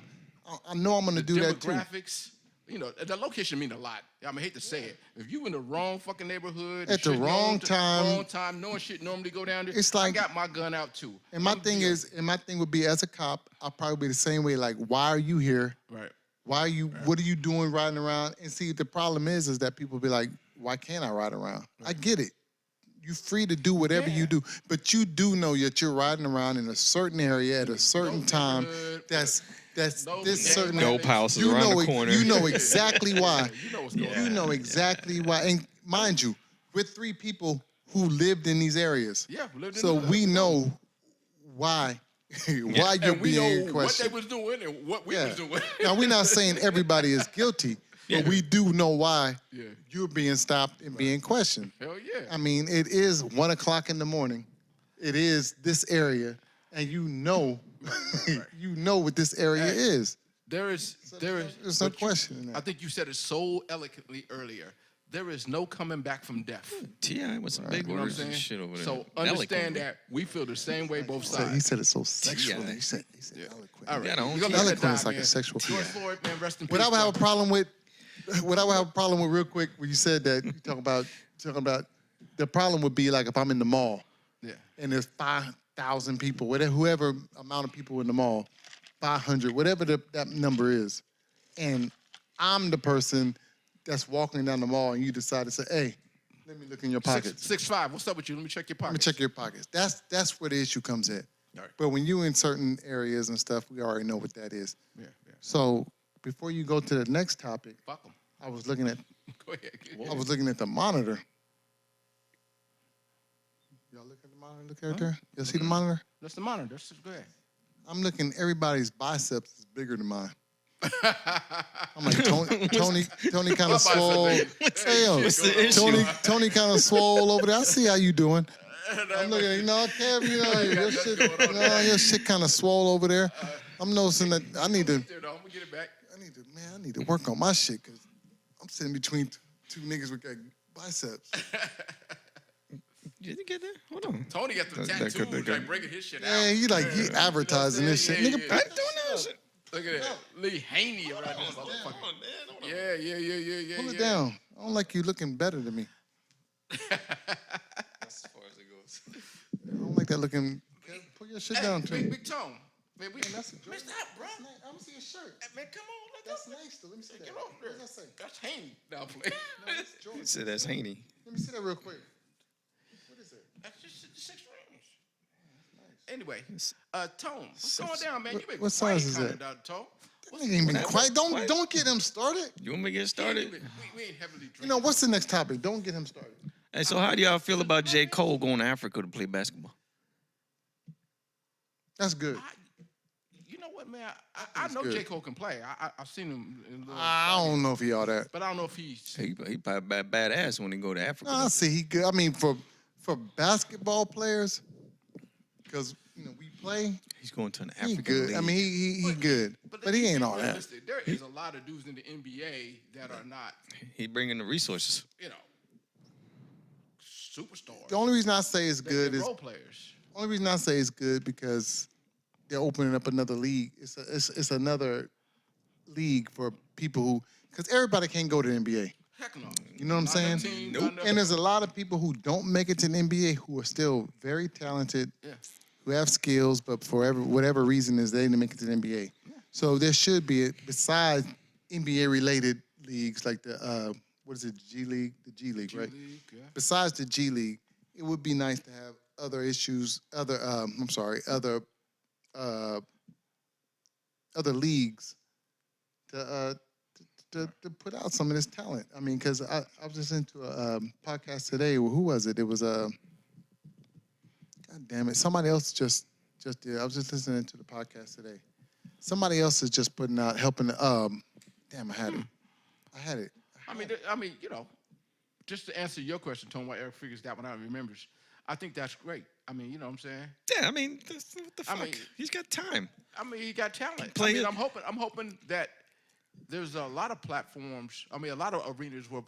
[SPEAKER 4] I know I'm gonna do that too.
[SPEAKER 2] Demographics, the location mean a lot. I hate to say it. If you in the wrong fucking neighborhood,
[SPEAKER 4] At the
[SPEAKER 2] shit
[SPEAKER 4] wrong time.
[SPEAKER 2] knowing shit normally go down there,
[SPEAKER 4] It's like-
[SPEAKER 2] I got my gun out too.
[SPEAKER 4] And my thing would be as a cop, I'll probably be the same way. Like, why are you here?
[SPEAKER 2] Right.
[SPEAKER 4] What are you doing riding around? And see, the problem is that people be like, why can't I ride around? I get it. You're free to do whatever you do, but you do know that you're riding around in a certain area at a certain time.
[SPEAKER 2] neighborhood,
[SPEAKER 4] That's
[SPEAKER 2] no
[SPEAKER 4] this certain.
[SPEAKER 3] Dope houses
[SPEAKER 4] You
[SPEAKER 3] around
[SPEAKER 4] know,
[SPEAKER 3] the corner.
[SPEAKER 4] you know exactly why.
[SPEAKER 2] You know what's going
[SPEAKER 4] You
[SPEAKER 2] on.
[SPEAKER 4] know exactly why. And mind you, we're 3 people who lived in these areas.
[SPEAKER 2] Yeah, we lived in
[SPEAKER 4] So
[SPEAKER 2] those
[SPEAKER 4] we
[SPEAKER 2] areas.
[SPEAKER 4] know why you're
[SPEAKER 2] And we know
[SPEAKER 4] being
[SPEAKER 2] what they
[SPEAKER 4] questioned.
[SPEAKER 2] was doing and what we
[SPEAKER 4] Yeah.
[SPEAKER 2] was doing.
[SPEAKER 4] Now we're not saying everybody is guilty, but we do know why
[SPEAKER 2] Yeah.
[SPEAKER 4] you're being stopped and being questioned.
[SPEAKER 2] Hell yeah.
[SPEAKER 4] I mean, it is 1 o'clock in the morning. It is this area, and you know what this area
[SPEAKER 2] Hey.
[SPEAKER 4] is.
[SPEAKER 2] There's
[SPEAKER 4] There's no
[SPEAKER 2] but you-
[SPEAKER 4] question in that.
[SPEAKER 2] I think you said it so eloquently earlier. There is no coming back from death.
[SPEAKER 3] T.I. with some big
[SPEAKER 2] You know what I'm
[SPEAKER 3] words and
[SPEAKER 2] saying?
[SPEAKER 3] shit over there.
[SPEAKER 2] So
[SPEAKER 3] Eloquent.
[SPEAKER 2] understand that we feel the same way both
[SPEAKER 4] He
[SPEAKER 2] sides.
[SPEAKER 4] said it so sexually.
[SPEAKER 3] Yeah.
[SPEAKER 4] He said
[SPEAKER 2] Yeah.
[SPEAKER 4] eloquent.
[SPEAKER 2] All right.
[SPEAKER 3] Yeah, don't
[SPEAKER 2] We're gonna
[SPEAKER 3] keep-
[SPEAKER 2] let
[SPEAKER 4] Eloquent
[SPEAKER 2] that
[SPEAKER 4] is
[SPEAKER 2] die,
[SPEAKER 4] like a
[SPEAKER 2] man.
[SPEAKER 4] sexual
[SPEAKER 2] George
[SPEAKER 4] feeling.
[SPEAKER 2] Floyd, man, rest in peace.
[SPEAKER 4] What I would have a
[SPEAKER 2] bro.
[SPEAKER 4] problem with, what I would have a problem with real quick, when you said that, you talking about the problem would be like if I'm in the mall
[SPEAKER 2] Yeah.
[SPEAKER 4] and there's 5,000 people, whoever amount of people in the mall, 500, whatever that number is, and I'm the person that's walking down the mall and you decide to say, hey, let me look in your pockets.
[SPEAKER 2] 6'5". What's up with you? Let me check your
[SPEAKER 4] Let me
[SPEAKER 2] pockets.
[SPEAKER 4] check your pockets. That's where the issue comes in.
[SPEAKER 2] All right.
[SPEAKER 4] But when you in certain areas and stuff, we already know what that is.
[SPEAKER 2] Yeah.
[SPEAKER 4] So before you go to the next topic,
[SPEAKER 2] Fuck them.
[SPEAKER 4] I was looking at
[SPEAKER 2] Go ahead.
[SPEAKER 4] the monitor. Y'all look at the monitor? Look right there. Y'all see the monitor?
[SPEAKER 2] That's the monitor. Go ahead.
[SPEAKER 4] I'm looking. Everybody's biceps is bigger than mine. I'm like Tony kind
[SPEAKER 2] My
[SPEAKER 4] of swole.
[SPEAKER 2] biceps,
[SPEAKER 4] Hey, yo,
[SPEAKER 3] What's the issue?
[SPEAKER 4] Tony kind of swole over there. I see how you doing. I'm looking. Kev, your shit kind of swole over there. I'm noticing that I need to.
[SPEAKER 2] I'm gonna get it back.
[SPEAKER 4] I need to work on my shit because I'm sitting between two niggas with biceps.
[SPEAKER 3] Did you get that? Hold on.
[SPEAKER 2] Tony got the
[SPEAKER 3] That
[SPEAKER 2] tattoos,
[SPEAKER 3] could-
[SPEAKER 2] like breaking his shit out.
[SPEAKER 4] Man, you advertising this shit,
[SPEAKER 2] Yeah,
[SPEAKER 4] nigga.
[SPEAKER 2] yeah.
[SPEAKER 3] I ain't doing that shit.
[SPEAKER 2] Look at that. Lee Haney around this motherfucker. Yeah.
[SPEAKER 4] Pull it down. I don't like you looking better than me.
[SPEAKER 3] As far as it goes.
[SPEAKER 4] I don't like that looking. Pull your shit down, too.
[SPEAKER 2] Big Tone. Man,
[SPEAKER 4] that's a joke.
[SPEAKER 2] Missed out, bro.
[SPEAKER 4] Let me see your shirt.
[SPEAKER 2] Man, come on.
[SPEAKER 4] That's nice, though. Let me see that.
[SPEAKER 2] Get off there.
[SPEAKER 4] What does that say?
[SPEAKER 2] That's Haney. Now play.
[SPEAKER 4] That's George.
[SPEAKER 3] He said that's Haney.
[SPEAKER 4] Let me see that real quick. What is it?
[SPEAKER 2] That's just 6 rings. Anyway, Tone, what's going down, man? You been
[SPEAKER 4] What
[SPEAKER 2] quiet
[SPEAKER 4] size is
[SPEAKER 2] kinda
[SPEAKER 4] that?
[SPEAKER 2] down, Tone.
[SPEAKER 4] That ain't even quiet. Don't get him started.
[SPEAKER 3] You want me to get started?
[SPEAKER 2] We ain't heavily drinking.
[SPEAKER 4] You know, what's the next topic? Don't get him started.
[SPEAKER 3] Hey, so how do y'all feel about J. Cole going to Africa to play basketball?
[SPEAKER 4] That's good.
[SPEAKER 2] You know what? what, man? I know
[SPEAKER 4] good.
[SPEAKER 2] J. Cole can play. I've seen him in little
[SPEAKER 4] I don't know if he all that.
[SPEAKER 2] but I don't know if he's.
[SPEAKER 3] He probably badass when he go to Africa.
[SPEAKER 4] I see he good. I mean, for basketball players, because we play,
[SPEAKER 3] He's going to an
[SPEAKER 4] he
[SPEAKER 3] African
[SPEAKER 4] good.
[SPEAKER 3] league.
[SPEAKER 4] I mean, he good, but he
[SPEAKER 2] let's
[SPEAKER 4] ain't
[SPEAKER 2] be
[SPEAKER 4] all that.
[SPEAKER 2] realistic. There is a lot of dudes in the NBA that are not,
[SPEAKER 3] He bringing the resources.
[SPEAKER 2] superstars.
[SPEAKER 4] The only reason I say it's
[SPEAKER 2] They're
[SPEAKER 4] good is
[SPEAKER 2] role players.
[SPEAKER 4] only reason I say it's good because they're opening up another league. It's another league for people who, because everybody can't go to the NBA.
[SPEAKER 2] Heck no.
[SPEAKER 4] You know what I'm
[SPEAKER 2] Not enough
[SPEAKER 4] saying?
[SPEAKER 2] teams,
[SPEAKER 3] Nope.
[SPEAKER 2] not enough-
[SPEAKER 4] And there's a lot of people who don't make it to the NBA who are still very talented,
[SPEAKER 2] Yeah.
[SPEAKER 4] who have skills, but for whatever reason is they didn't make it to the NBA. So there should be, besides NBA-related leagues like the, what is it, G League? The G League, right?
[SPEAKER 2] G-League, yeah.
[SPEAKER 4] Besides the G League, it would be nice to have other leagues to put out some of this talent. I mean, because I was just into a podcast today. Who was it? It was God damn it! Somebody else just did. I was just listening to the podcast today. Somebody else is just putting out, helping. Damn, I had it.
[SPEAKER 2] I mean, just to answer your question, Tone, why Eric figures that one out and remembers, I think that's great. I mean, you know what I'm saying?
[SPEAKER 3] Yeah, I mean, what the fuck?
[SPEAKER 2] mean-
[SPEAKER 3] He's got time.
[SPEAKER 2] I mean, he got talent.
[SPEAKER 3] Play
[SPEAKER 2] I mean,
[SPEAKER 3] it.
[SPEAKER 2] I'm hoping that there's a lot of platforms. I mean, a lot of arenas where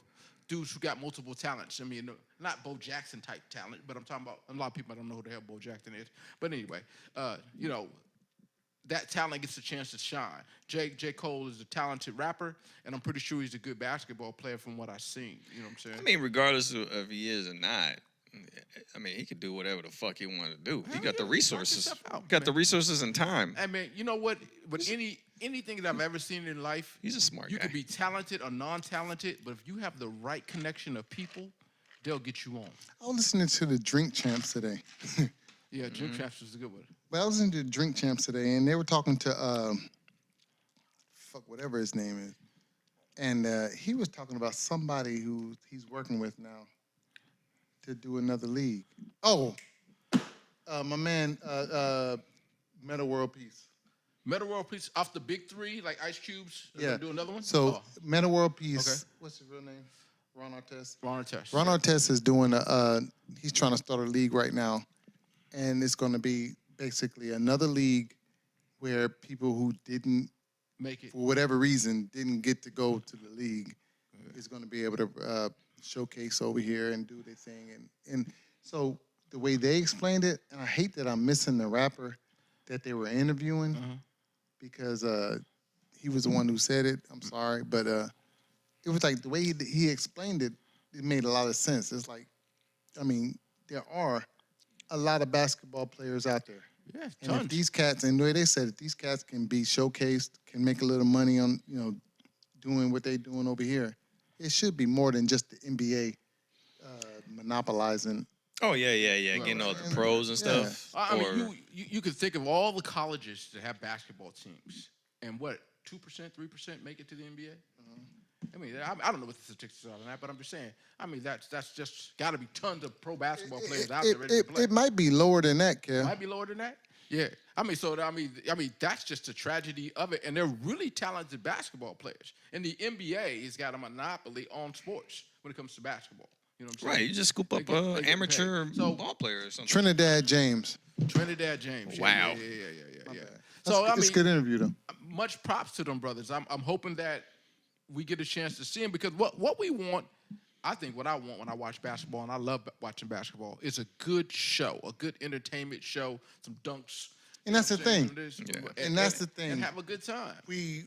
[SPEAKER 2] dudes who got multiple talents. I mean, not Bo Jackson type talent, but I'm talking about a lot of people. I don't know who the hell Bo Jackson is. But anyway, that talent gets a chance to shine. J. Cole is a talented rapper, and I'm pretty sure he's a good basketball player from what I've seen. You know what I'm saying?
[SPEAKER 3] I mean, regardless of if he is or not, I mean, he could do whatever the fuck he wanted to do. He
[SPEAKER 2] Hell
[SPEAKER 3] got the
[SPEAKER 2] yeah, knock
[SPEAKER 3] resources.
[SPEAKER 2] yourself out,
[SPEAKER 3] Got the
[SPEAKER 2] man.
[SPEAKER 3] resources and time.
[SPEAKER 2] I mean, you know what? With anything that I've ever seen in life,
[SPEAKER 3] He's a smart
[SPEAKER 2] you
[SPEAKER 3] guy.
[SPEAKER 2] could be talented or non-talented, but if you have the right connection of people, they'll get you on.
[SPEAKER 4] I was listening to the Drink Champs today.
[SPEAKER 2] Yeah, Jim Traps was a good one.
[SPEAKER 4] But I was listening to the Drink Champs today, and they were talking to whatever his name is, and he was talking about somebody who he's working with now to do another league. Oh, my man, Meta World Peace.
[SPEAKER 2] Meta World Peace off the big three, like Ice Cube's.
[SPEAKER 4] Yeah.
[SPEAKER 2] Do another one?
[SPEAKER 4] So
[SPEAKER 2] Oh,
[SPEAKER 4] Meta World Peace.
[SPEAKER 2] Okay.
[SPEAKER 4] What's his real name? Ron Artest.
[SPEAKER 2] Ron Artest.
[SPEAKER 4] Ron Artest is doing he's trying to start a league right now, and it's going to be basically another league where people who didn't,
[SPEAKER 2] Make it.
[SPEAKER 4] for whatever reason, didn't get to go to the league is going to be able to showcase over here and do their thing. And so the way they explained it, and I hate that I'm missing the rapper that they were interviewing because he was the one who said it. I'm sorry, but it was like the way he explained it, it made a lot of sense. It's like, I mean, there are a lot of basketball players out there.
[SPEAKER 2] Yeah,
[SPEAKER 4] And if
[SPEAKER 2] tons.
[SPEAKER 4] these cats, and the way they said it, these cats can be showcased, can make a little money on, doing what they doing over here. It should be more than just the NBA monopolizing.
[SPEAKER 3] Oh yeah. Getting all the pros and
[SPEAKER 4] Yeah.
[SPEAKER 3] stuff.
[SPEAKER 2] I mean,
[SPEAKER 3] Or-
[SPEAKER 2] you could think of all the colleges that have basketball teams, and what 2%, 3% make it to the NBA. I mean, I don't know what the statistics are on that, but I'm just saying. I mean, that's just got to be tons of pro basketball players out there ready to play.
[SPEAKER 4] It might be lower than that, Kev.
[SPEAKER 2] Might be lower than that. Yeah, I mean, that's just a tragedy of it, and they're really talented basketball players. And the NBA has got a monopoly on sports when it comes to basketball. You know what I'm saying?
[SPEAKER 3] right, you just scoop
[SPEAKER 2] They
[SPEAKER 3] up
[SPEAKER 2] get- they get
[SPEAKER 3] amateur
[SPEAKER 2] paid. So-
[SPEAKER 3] ball player or something.
[SPEAKER 4] Trinidad James.
[SPEAKER 2] Trinidad James.
[SPEAKER 3] Wow.
[SPEAKER 2] Yeah.
[SPEAKER 4] So
[SPEAKER 2] I
[SPEAKER 4] it's a
[SPEAKER 2] mean,
[SPEAKER 4] good interview though.
[SPEAKER 2] much props to them brothers. I'm hoping that we get a chance to see them because what we want, I think what I want when I watch basketball, and I love watching basketball, is a good show, a good entertainment show, some dunks.
[SPEAKER 4] And that's the thing. And that's the thing.
[SPEAKER 2] And have a good time.
[SPEAKER 4] We're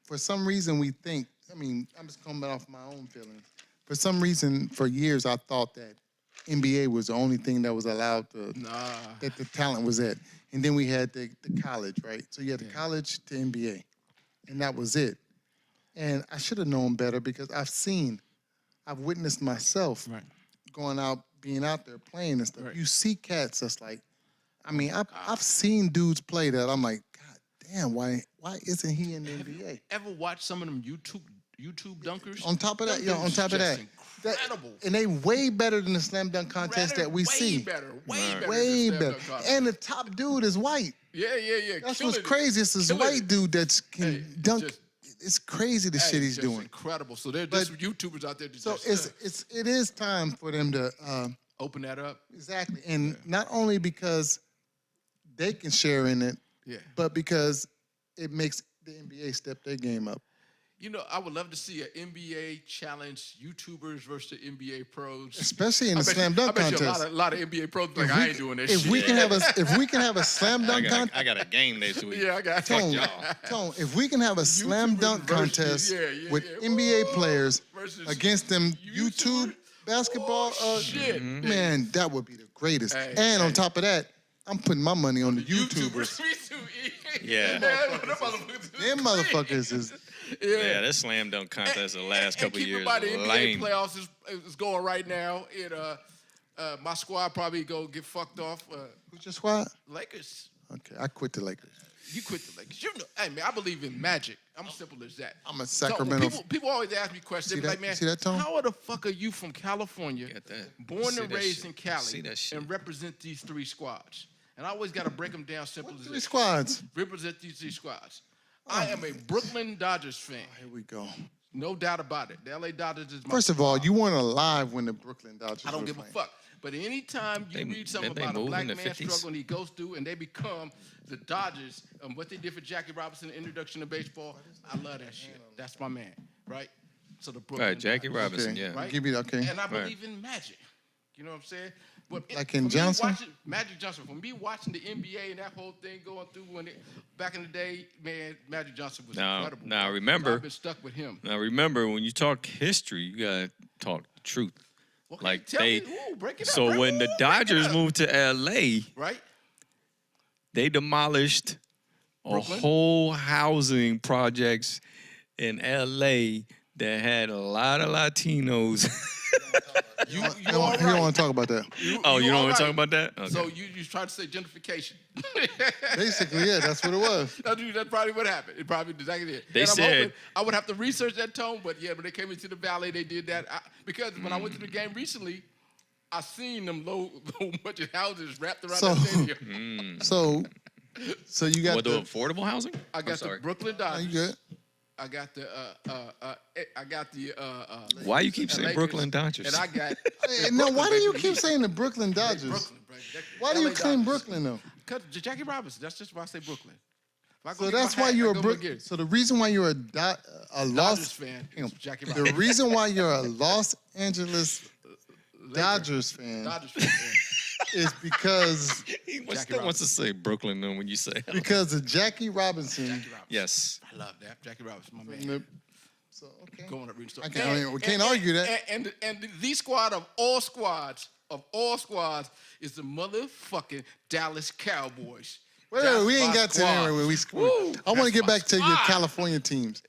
[SPEAKER 4] for some reason we think. I mean, I'm just coming off my own feelings. For some reason, for years I thought that NBA was the only thing that was allowed to
[SPEAKER 2] Nah.
[SPEAKER 4] that the talent was at. And then we had the college, right? So you had the college to NBA, and that was it. And I should have known better because I've witnessed myself
[SPEAKER 2] Right.
[SPEAKER 4] going out, being out there playing and stuff.
[SPEAKER 2] Right.
[SPEAKER 4] You see cats that's like, I mean, I've seen dudes play that I'm like, God damn, why isn't he in the NBA?
[SPEAKER 2] Ever watch some of them YouTube dunkers.
[SPEAKER 4] On top of that,
[SPEAKER 2] them
[SPEAKER 4] yo, on
[SPEAKER 2] dudes
[SPEAKER 4] top of
[SPEAKER 2] just
[SPEAKER 4] that,
[SPEAKER 2] incredible.
[SPEAKER 4] and they way better than the slam dunk contest that we
[SPEAKER 2] way
[SPEAKER 4] see.
[SPEAKER 2] Better, way better,
[SPEAKER 4] Way
[SPEAKER 2] than the slam
[SPEAKER 4] better.
[SPEAKER 2] dunk contest.
[SPEAKER 4] And the top dude is white.
[SPEAKER 2] yeah.
[SPEAKER 4] That's
[SPEAKER 2] killing
[SPEAKER 4] what's
[SPEAKER 2] it.
[SPEAKER 4] crazy. It's this
[SPEAKER 2] Killing
[SPEAKER 4] white
[SPEAKER 2] it.
[SPEAKER 4] dude that can
[SPEAKER 2] Hey,
[SPEAKER 4] dunk.
[SPEAKER 2] just-
[SPEAKER 4] It's crazy the
[SPEAKER 2] Hey,
[SPEAKER 4] shit he's
[SPEAKER 2] just
[SPEAKER 4] doing.
[SPEAKER 2] incredible. So there's
[SPEAKER 4] But-
[SPEAKER 2] just YouTubers out there that
[SPEAKER 4] So
[SPEAKER 2] just
[SPEAKER 4] it is time for them to
[SPEAKER 2] open that up.
[SPEAKER 4] exactly, and not only because they can share in it,
[SPEAKER 2] Yeah.
[SPEAKER 4] but because it makes the NBA step their game up.
[SPEAKER 2] You know, I would love to see an NBA challenge YouTubers versus the NBA pros.
[SPEAKER 4] Especially in the
[SPEAKER 2] I bet
[SPEAKER 4] slam
[SPEAKER 2] you-
[SPEAKER 4] dunk
[SPEAKER 2] I bet you
[SPEAKER 4] contest.
[SPEAKER 2] a lot of NBA pros be like, I ain't doing that
[SPEAKER 4] If
[SPEAKER 2] shit.
[SPEAKER 4] we can have a slam dunk contest,
[SPEAKER 3] I got a game next week.
[SPEAKER 2] yeah, I got
[SPEAKER 4] Tone,
[SPEAKER 3] y'all.
[SPEAKER 4] Tone, if we can have a slam
[SPEAKER 2] YouTubers
[SPEAKER 4] dunk
[SPEAKER 2] versus-
[SPEAKER 4] contest
[SPEAKER 2] yeah,
[SPEAKER 4] with
[SPEAKER 2] yeah.
[SPEAKER 4] NBA
[SPEAKER 2] Woo!
[SPEAKER 4] players
[SPEAKER 2] Versus
[SPEAKER 4] against them YouTube
[SPEAKER 2] YouTubers?
[SPEAKER 4] basketball,
[SPEAKER 2] Oh, shit.
[SPEAKER 4] man, that would be the greatest.
[SPEAKER 2] Hey,
[SPEAKER 4] and on
[SPEAKER 2] hey.
[SPEAKER 4] top of that, I'm putting my money on the YouTubers.
[SPEAKER 2] Me too.
[SPEAKER 3] Yeah.
[SPEAKER 4] Them motherfuckers is
[SPEAKER 3] Yeah, that slam dunk contest the last couple
[SPEAKER 2] keep
[SPEAKER 3] years
[SPEAKER 2] in mind the NBA
[SPEAKER 3] lame.
[SPEAKER 2] playoffs is going right now. My squad probably go get fucked off.
[SPEAKER 4] who's your squad?
[SPEAKER 2] Lakers.
[SPEAKER 4] Okay, I quit the Lakers.
[SPEAKER 2] You quit the Lakers. You know, hey man, I believe in magic. I'm simple as that.
[SPEAKER 4] I'm a
[SPEAKER 2] So,
[SPEAKER 4] Sacramento.
[SPEAKER 2] people always ask me questions. They be
[SPEAKER 4] See
[SPEAKER 2] like,
[SPEAKER 4] that-
[SPEAKER 2] man,
[SPEAKER 4] see that, Tone?
[SPEAKER 2] how the fuck are you from California,
[SPEAKER 3] Get that.
[SPEAKER 2] born
[SPEAKER 3] See
[SPEAKER 2] and
[SPEAKER 3] that
[SPEAKER 2] raised
[SPEAKER 3] shit.
[SPEAKER 2] in Cali,
[SPEAKER 3] See that shit.
[SPEAKER 2] and represent these three squads? And I always got to break them down simple as
[SPEAKER 4] Three
[SPEAKER 2] this.
[SPEAKER 4] squads.
[SPEAKER 2] Represent these three squads. I am a Brooklyn Dodgers fan.
[SPEAKER 4] Here we go.
[SPEAKER 2] No doubt about it. The LA Dodgers is my
[SPEAKER 4] First of all, you weren't alive when the Brooklyn Dodgers
[SPEAKER 2] I don't
[SPEAKER 4] were
[SPEAKER 2] give a
[SPEAKER 4] playing.
[SPEAKER 2] fuck. But anytime you
[SPEAKER 3] They-
[SPEAKER 2] read something
[SPEAKER 3] didn't they
[SPEAKER 2] about a
[SPEAKER 3] move
[SPEAKER 2] black
[SPEAKER 3] in the
[SPEAKER 2] man
[SPEAKER 3] 50s?
[SPEAKER 2] struggle and he goes through and they become the Dodgers, what they did for Jackie Robinson, the introduction to baseball, I love that shit. That's my man, right? So the Brooklyn
[SPEAKER 3] Right, Jackie
[SPEAKER 2] Dodgers,
[SPEAKER 3] Robinson,
[SPEAKER 4] Okay.
[SPEAKER 3] yeah.
[SPEAKER 2] right?
[SPEAKER 4] Give me okay.
[SPEAKER 2] And I
[SPEAKER 3] Right.
[SPEAKER 2] believe in magic. You know what I'm saying? But
[SPEAKER 4] Like in
[SPEAKER 2] for me
[SPEAKER 4] Johnson?
[SPEAKER 2] Magic Johnson. For me watching the NBA and that whole thing going through back in the day, man, Magic Johnson was
[SPEAKER 3] Now-
[SPEAKER 2] incredible.
[SPEAKER 3] now
[SPEAKER 2] bro.
[SPEAKER 3] remember-
[SPEAKER 2] I've been stuck with him.
[SPEAKER 3] Now remember, when you talk history, you gotta talk the truth.
[SPEAKER 2] Okay,
[SPEAKER 3] Like
[SPEAKER 2] tell
[SPEAKER 3] they,
[SPEAKER 2] me, ooh, break it up,
[SPEAKER 3] so
[SPEAKER 2] bro.
[SPEAKER 3] when
[SPEAKER 2] Ooh,
[SPEAKER 3] the
[SPEAKER 2] break it
[SPEAKER 3] Dodgers
[SPEAKER 2] up.
[SPEAKER 3] moved to LA,
[SPEAKER 2] right?
[SPEAKER 3] they demolished
[SPEAKER 2] Brooklyn?
[SPEAKER 3] a whole housing projects in LA that had a lot of Latinos.
[SPEAKER 2] You
[SPEAKER 4] I
[SPEAKER 2] all
[SPEAKER 4] don't,
[SPEAKER 2] right.
[SPEAKER 4] you don't want to talk about that.
[SPEAKER 3] Oh, you don't
[SPEAKER 2] all
[SPEAKER 3] want to
[SPEAKER 2] right.
[SPEAKER 3] talk about that? Okay.
[SPEAKER 2] So you tried to say gentrification.
[SPEAKER 4] Basically, yeah, that's what it was.
[SPEAKER 2] That's probably what happened. It probably exactly it.
[SPEAKER 3] They
[SPEAKER 2] And I'm
[SPEAKER 3] said-
[SPEAKER 2] hoping- I would have to research that Tone, but yeah, when they came into the valley, they did that. Because when I went to the game recently, I seen them low bunch of houses wrapped around
[SPEAKER 4] So-
[SPEAKER 2] the stadium.
[SPEAKER 4] So you got
[SPEAKER 3] what, the
[SPEAKER 4] the.
[SPEAKER 3] affordable housing?
[SPEAKER 2] I
[SPEAKER 3] I'm
[SPEAKER 2] got the
[SPEAKER 3] sorry.
[SPEAKER 2] Brooklyn
[SPEAKER 4] Are
[SPEAKER 2] Dodgers.
[SPEAKER 4] you good?
[SPEAKER 2] I got the
[SPEAKER 3] Why you keep saying
[SPEAKER 2] Lakers,
[SPEAKER 3] Brooklyn Dodgers?
[SPEAKER 2] And I got
[SPEAKER 4] Hey, no, why do you keep saying the Brooklyn Dodgers?
[SPEAKER 2] Brooklyn, bro.
[SPEAKER 4] Why do you
[SPEAKER 2] LA
[SPEAKER 4] claim
[SPEAKER 2] Dodgers.
[SPEAKER 4] Brooklyn though?
[SPEAKER 2] Because Jackie Robinson. That's just why I say Brooklyn. If I go
[SPEAKER 4] So
[SPEAKER 2] get my
[SPEAKER 4] that's why
[SPEAKER 2] hat,
[SPEAKER 4] you're
[SPEAKER 2] I
[SPEAKER 4] a
[SPEAKER 2] go
[SPEAKER 4] Brooklyn.
[SPEAKER 2] get
[SPEAKER 4] So the reason why you're a
[SPEAKER 2] Dodgers
[SPEAKER 4] Los
[SPEAKER 2] fan
[SPEAKER 4] hang
[SPEAKER 2] is
[SPEAKER 4] on.
[SPEAKER 2] Jackie
[SPEAKER 4] the
[SPEAKER 2] Robinson.
[SPEAKER 4] reason why you're a Los Angeles Dodgers fan
[SPEAKER 2] Dodgers fan.
[SPEAKER 4] is because
[SPEAKER 3] He
[SPEAKER 2] Jackie
[SPEAKER 3] still wants to say Brooklyn though when you say it.
[SPEAKER 4] because of Jackie Robinson.
[SPEAKER 2] Jackie Robinson.
[SPEAKER 3] Yes.
[SPEAKER 2] I love that. Jackie Robinson, my man.
[SPEAKER 4] And the- So okay.
[SPEAKER 2] Going up reading stuff.
[SPEAKER 4] We can't argue that.
[SPEAKER 2] And the squad of all squads is the motherfucking Dallas Cowboys.
[SPEAKER 4] Wait,
[SPEAKER 2] That's
[SPEAKER 4] we ain't
[SPEAKER 2] my
[SPEAKER 4] got to
[SPEAKER 2] squad.
[SPEAKER 4] anywhere.
[SPEAKER 2] Woo,
[SPEAKER 4] I want to
[SPEAKER 2] that's
[SPEAKER 4] get
[SPEAKER 2] my
[SPEAKER 4] back to your
[SPEAKER 2] squad.
[SPEAKER 4] California teams.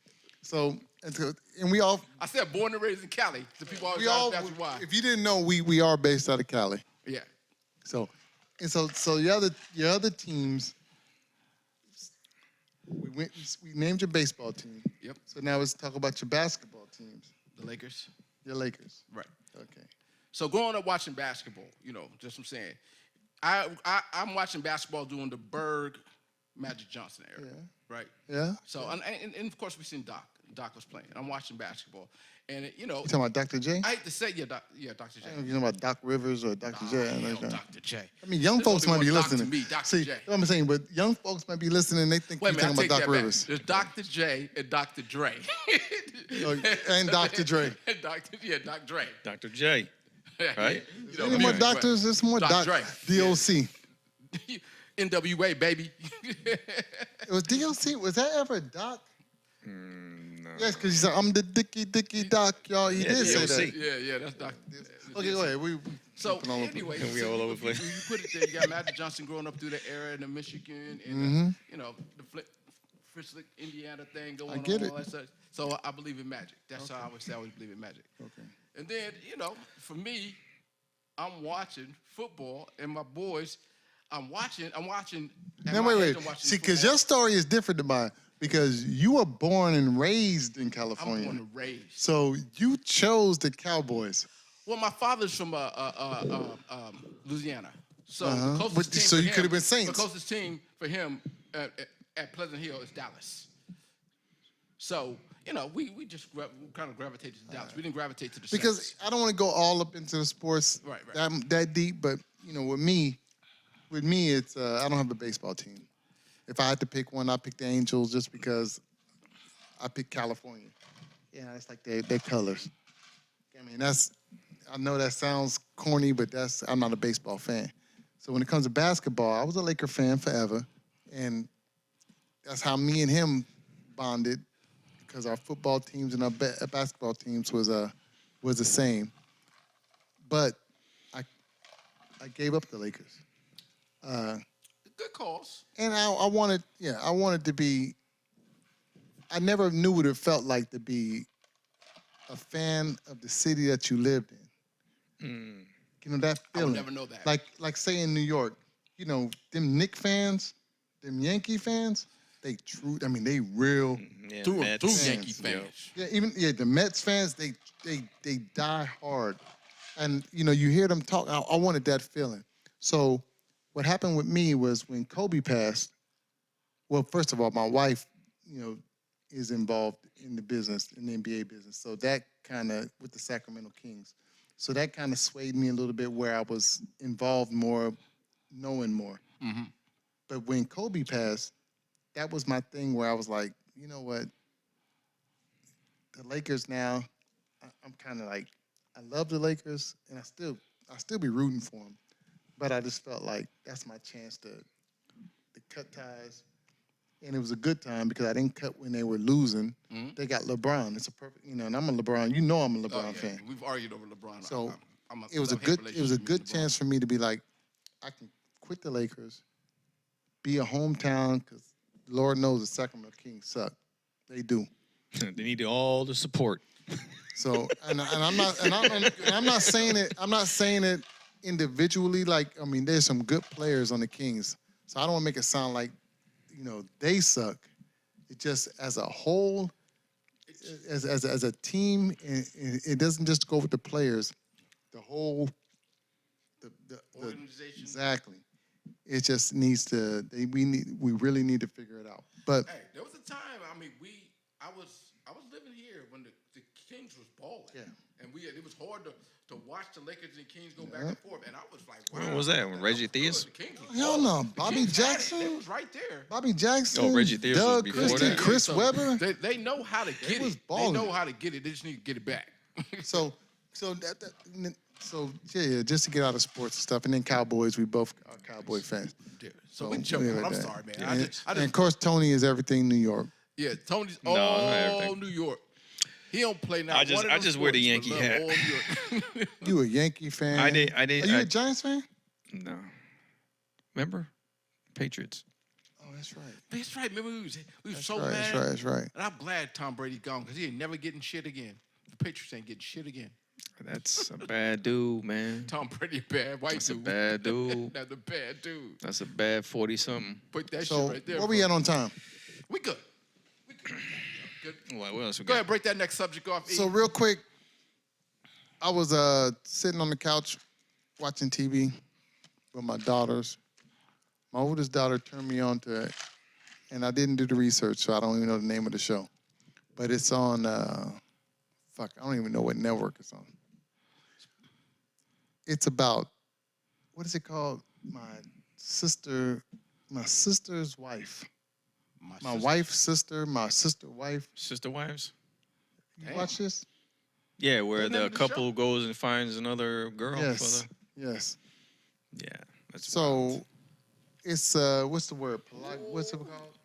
[SPEAKER 4] So and we all
[SPEAKER 2] I said born and raised in Cali. The people always ask me why.
[SPEAKER 4] if you didn't know, we are based out of Cali.
[SPEAKER 2] Yeah.
[SPEAKER 4] So your other teams. We named your baseball team.
[SPEAKER 2] Yep.
[SPEAKER 4] So now let's talk about your basketball teams.
[SPEAKER 2] The Lakers.
[SPEAKER 4] Your Lakers.
[SPEAKER 2] Right.
[SPEAKER 4] Okay.
[SPEAKER 2] So growing up watching basketball, just what I'm saying. I'm watching basketball during the Berg, Magic Johnson era, right?
[SPEAKER 4] Yeah.
[SPEAKER 2] So and of course we seen Doc. Doc was playing. I'm watching basketball, and
[SPEAKER 4] You talking about Dr. J?
[SPEAKER 2] I hate to say Dr. J.
[SPEAKER 4] I don't know if you're talking about Doc Rivers or Dr. J. I don't know.
[SPEAKER 2] Hell, Dr. J.
[SPEAKER 4] I mean, young
[SPEAKER 2] There's
[SPEAKER 4] folks
[SPEAKER 2] only
[SPEAKER 4] might be
[SPEAKER 2] one Doc to
[SPEAKER 4] listening.
[SPEAKER 2] me, Dr.
[SPEAKER 4] See,
[SPEAKER 2] J.
[SPEAKER 4] what I'm saying, but young folks might be listening. They think
[SPEAKER 2] Wait
[SPEAKER 4] you're
[SPEAKER 2] a minute, I
[SPEAKER 4] talking
[SPEAKER 2] take
[SPEAKER 4] about
[SPEAKER 2] that
[SPEAKER 4] Doc
[SPEAKER 2] back.
[SPEAKER 4] Rivers.
[SPEAKER 2] There's Dr. J and Dr. Dre.
[SPEAKER 4] And Dr. Dre.
[SPEAKER 2] And Dr. Dre.
[SPEAKER 3] Dr. J. Right?
[SPEAKER 4] Any more doctors? There's more
[SPEAKER 2] Dr. Dre.
[SPEAKER 4] DOC.
[SPEAKER 2] NWA, baby.
[SPEAKER 4] It was DOC. Was that ever Doc?
[SPEAKER 3] No.
[SPEAKER 4] Yes, because he said, I'm the Dicky Doc, y'all. He
[SPEAKER 3] Yeah,
[SPEAKER 4] did say
[SPEAKER 3] DOC.
[SPEAKER 4] that.
[SPEAKER 2] yeah, that's Dr.
[SPEAKER 4] Okay, go ahead. We
[SPEAKER 2] So
[SPEAKER 4] jumping all over.
[SPEAKER 2] anyway,
[SPEAKER 3] We all over the place.
[SPEAKER 2] You put it there. You got Magic Johnson growing up through the era in the Michigan and the Frislick, Indiana thing going on.
[SPEAKER 4] get it.
[SPEAKER 2] All that stuff. So I believe in magic. That's how I always say I always believe in magic.
[SPEAKER 4] Okay.
[SPEAKER 2] And then for me, I'm watching football and my boys. I'm watching. at
[SPEAKER 4] Now,
[SPEAKER 2] my age,
[SPEAKER 4] wait.
[SPEAKER 2] I'm watching
[SPEAKER 4] See, because
[SPEAKER 2] football.
[SPEAKER 4] your story is different than mine. because you were born and raised in
[SPEAKER 2] I'm
[SPEAKER 4] California.
[SPEAKER 2] born and raised.
[SPEAKER 4] So you chose the Cowboys.
[SPEAKER 2] Well, my father's from Louisiana. So the
[SPEAKER 4] Uh-huh.
[SPEAKER 2] closest
[SPEAKER 4] But-
[SPEAKER 2] team
[SPEAKER 4] so
[SPEAKER 2] for
[SPEAKER 4] you
[SPEAKER 2] him,
[SPEAKER 4] could've been Saints.
[SPEAKER 2] The closest team for him at Pleasant Hill is Dallas. So, we just kind of gravitated to Dallas. We didn't gravitate to the
[SPEAKER 4] Because
[SPEAKER 2] Saints.
[SPEAKER 4] I don't want to go all up into the sports
[SPEAKER 2] Right.
[SPEAKER 4] that deep, but with me, it's I don't have a baseball team. If I had to pick one, I'd pick the Angels just because I picked California. Yeah, it's like their colors. I mean, I know that sounds corny, but I'm not a baseball fan. So when it comes to basketball, I was a Laker fan forever, and that's how me and him bonded, because our football teams and our basketball teams was the same. But I gave up the Lakers.
[SPEAKER 2] Good cause.
[SPEAKER 4] And I wanted to be. I never knew what it felt like to be a fan of the city that you lived in. That
[SPEAKER 2] I would
[SPEAKER 4] feeling.
[SPEAKER 2] never know that.
[SPEAKER 4] Like say in New York, them Knicks fans, them Yankee fans, they real.
[SPEAKER 3] Yeah,
[SPEAKER 2] Through
[SPEAKER 3] Mets.
[SPEAKER 2] Yankee
[SPEAKER 3] Yeah.
[SPEAKER 2] fans.
[SPEAKER 4] Yeah, the Mets fans, they die hard. And you hear them talk. I wanted that feeling. So what happened with me was when Kobe passed, well, first of all, my wife, is involved in the business, in the NBA business. So that kind of, with the Sacramento Kings. So that kind of swayed me a little bit where I was involved more, knowing more.
[SPEAKER 2] Mm-hmm.
[SPEAKER 4] But when Kobe passed, that was my thing where I was like, you know what? The Lakers now, I'm kind of like, I love the Lakers, and I still be rooting for them. But I just felt like that's my chance to cut ties. And it was a good time because I didn't cut when they were losing.
[SPEAKER 2] Mm-hmm.
[SPEAKER 4] They got LeBron. It's a perfect, and I'm a LeBron. I'm a LeBron fan.
[SPEAKER 2] We've argued over LeBron.
[SPEAKER 4] So
[SPEAKER 2] I'm
[SPEAKER 4] it was a
[SPEAKER 2] love-hate
[SPEAKER 4] good
[SPEAKER 2] relationship with LeBron.
[SPEAKER 4] chance for me to be like, I can quit the Lakers, be a hometown, because Lord knows the Sacramento Kings suck. They do.
[SPEAKER 3] They need all the support.
[SPEAKER 4] So I'm not saying it individually. There's some good players on the Kings. So I don't want to make it sound like they suck. It just as a whole, as a team, it doesn't just go with the players. The whole the
[SPEAKER 2] Organization.
[SPEAKER 4] exactly. It just needs to. We really need to figure it out. But
[SPEAKER 2] Hey, there was a time. I was living here when the Kings was balling.
[SPEAKER 4] Yeah.
[SPEAKER 2] And it was hard to watch the Lakers and Kings go back and forth. And I was like, wow.
[SPEAKER 3] When was that? When Reggie
[SPEAKER 2] that was
[SPEAKER 3] Theus?
[SPEAKER 2] good. The Kings was
[SPEAKER 4] hell
[SPEAKER 2] balling.
[SPEAKER 4] no,
[SPEAKER 2] The
[SPEAKER 4] Bobby
[SPEAKER 2] Kings had it.
[SPEAKER 4] Jackson.
[SPEAKER 2] It was right there.
[SPEAKER 4] Bobby Jackson,
[SPEAKER 3] Oh, Reggie Theus was
[SPEAKER 4] Doug
[SPEAKER 3] before
[SPEAKER 4] Christie,
[SPEAKER 3] that.
[SPEAKER 4] Chris
[SPEAKER 2] So
[SPEAKER 4] Webber.
[SPEAKER 2] They know how to get
[SPEAKER 4] was
[SPEAKER 2] it. They
[SPEAKER 4] balling.
[SPEAKER 2] know how to get it. They just need to get it back.
[SPEAKER 4] So just to get out of sports and stuff, and then Cowboys. We both are Cowboy fans.
[SPEAKER 2] So we jumped
[SPEAKER 4] yeah,
[SPEAKER 2] on. I'm
[SPEAKER 4] that.
[SPEAKER 2] sorry, man.
[SPEAKER 4] Yeah.
[SPEAKER 2] I
[SPEAKER 4] And
[SPEAKER 2] just,
[SPEAKER 4] of course, Tony is everything New York.
[SPEAKER 2] yeah, Tony's
[SPEAKER 3] No,
[SPEAKER 2] all
[SPEAKER 3] not everything.
[SPEAKER 2] New York. He don't play now.
[SPEAKER 3] I just wear the Yankee hat.
[SPEAKER 4] You a Yankee fan?
[SPEAKER 3] I did.
[SPEAKER 4] Are you a Giants fan?
[SPEAKER 3] No. Remember? Patriots.
[SPEAKER 4] Oh, that's right.
[SPEAKER 2] That's right. Remember we was
[SPEAKER 4] That's
[SPEAKER 2] so
[SPEAKER 4] right.
[SPEAKER 2] mad.
[SPEAKER 4] That's right. That's right.
[SPEAKER 2] And I'm glad Tom Brady's gone because he ain't never getting shit again. The Patriots ain't getting shit again.
[SPEAKER 3] That's a bad dude, man.
[SPEAKER 2] Tom Brady, bad white
[SPEAKER 3] That's a
[SPEAKER 2] dude.
[SPEAKER 3] bad dude.
[SPEAKER 2] That's a bad dude.
[SPEAKER 3] That's a bad 40-something.
[SPEAKER 2] Put that
[SPEAKER 4] So
[SPEAKER 2] shit right there.
[SPEAKER 4] where we
[SPEAKER 2] bro.
[SPEAKER 4] at on time?
[SPEAKER 2] We good. We good. Good.
[SPEAKER 3] What else we
[SPEAKER 2] Go
[SPEAKER 3] got?
[SPEAKER 2] ahead, break that next subject off. E.
[SPEAKER 4] So real quick, I was sitting on the couch watching TV with my daughters. My oldest daughter turned me on to it, and I didn't do the research, so I don't even know the name of the show. But it's on, I don't even know what network it's on. It's about, what is it called? My sister's wife. My
[SPEAKER 2] sister-
[SPEAKER 4] wife's sister, my sister wife.
[SPEAKER 3] Sister Wives?
[SPEAKER 4] You
[SPEAKER 2] Damn.
[SPEAKER 4] watch this?
[SPEAKER 3] Yeah, where
[SPEAKER 2] What's the name
[SPEAKER 3] the
[SPEAKER 2] of the
[SPEAKER 3] couple
[SPEAKER 2] show?
[SPEAKER 3] goes and finds another girl
[SPEAKER 4] Yes.
[SPEAKER 3] for
[SPEAKER 4] Yes.
[SPEAKER 3] the. Yeah. That's
[SPEAKER 4] So
[SPEAKER 3] wild.
[SPEAKER 4] it's what's the word? What's it called?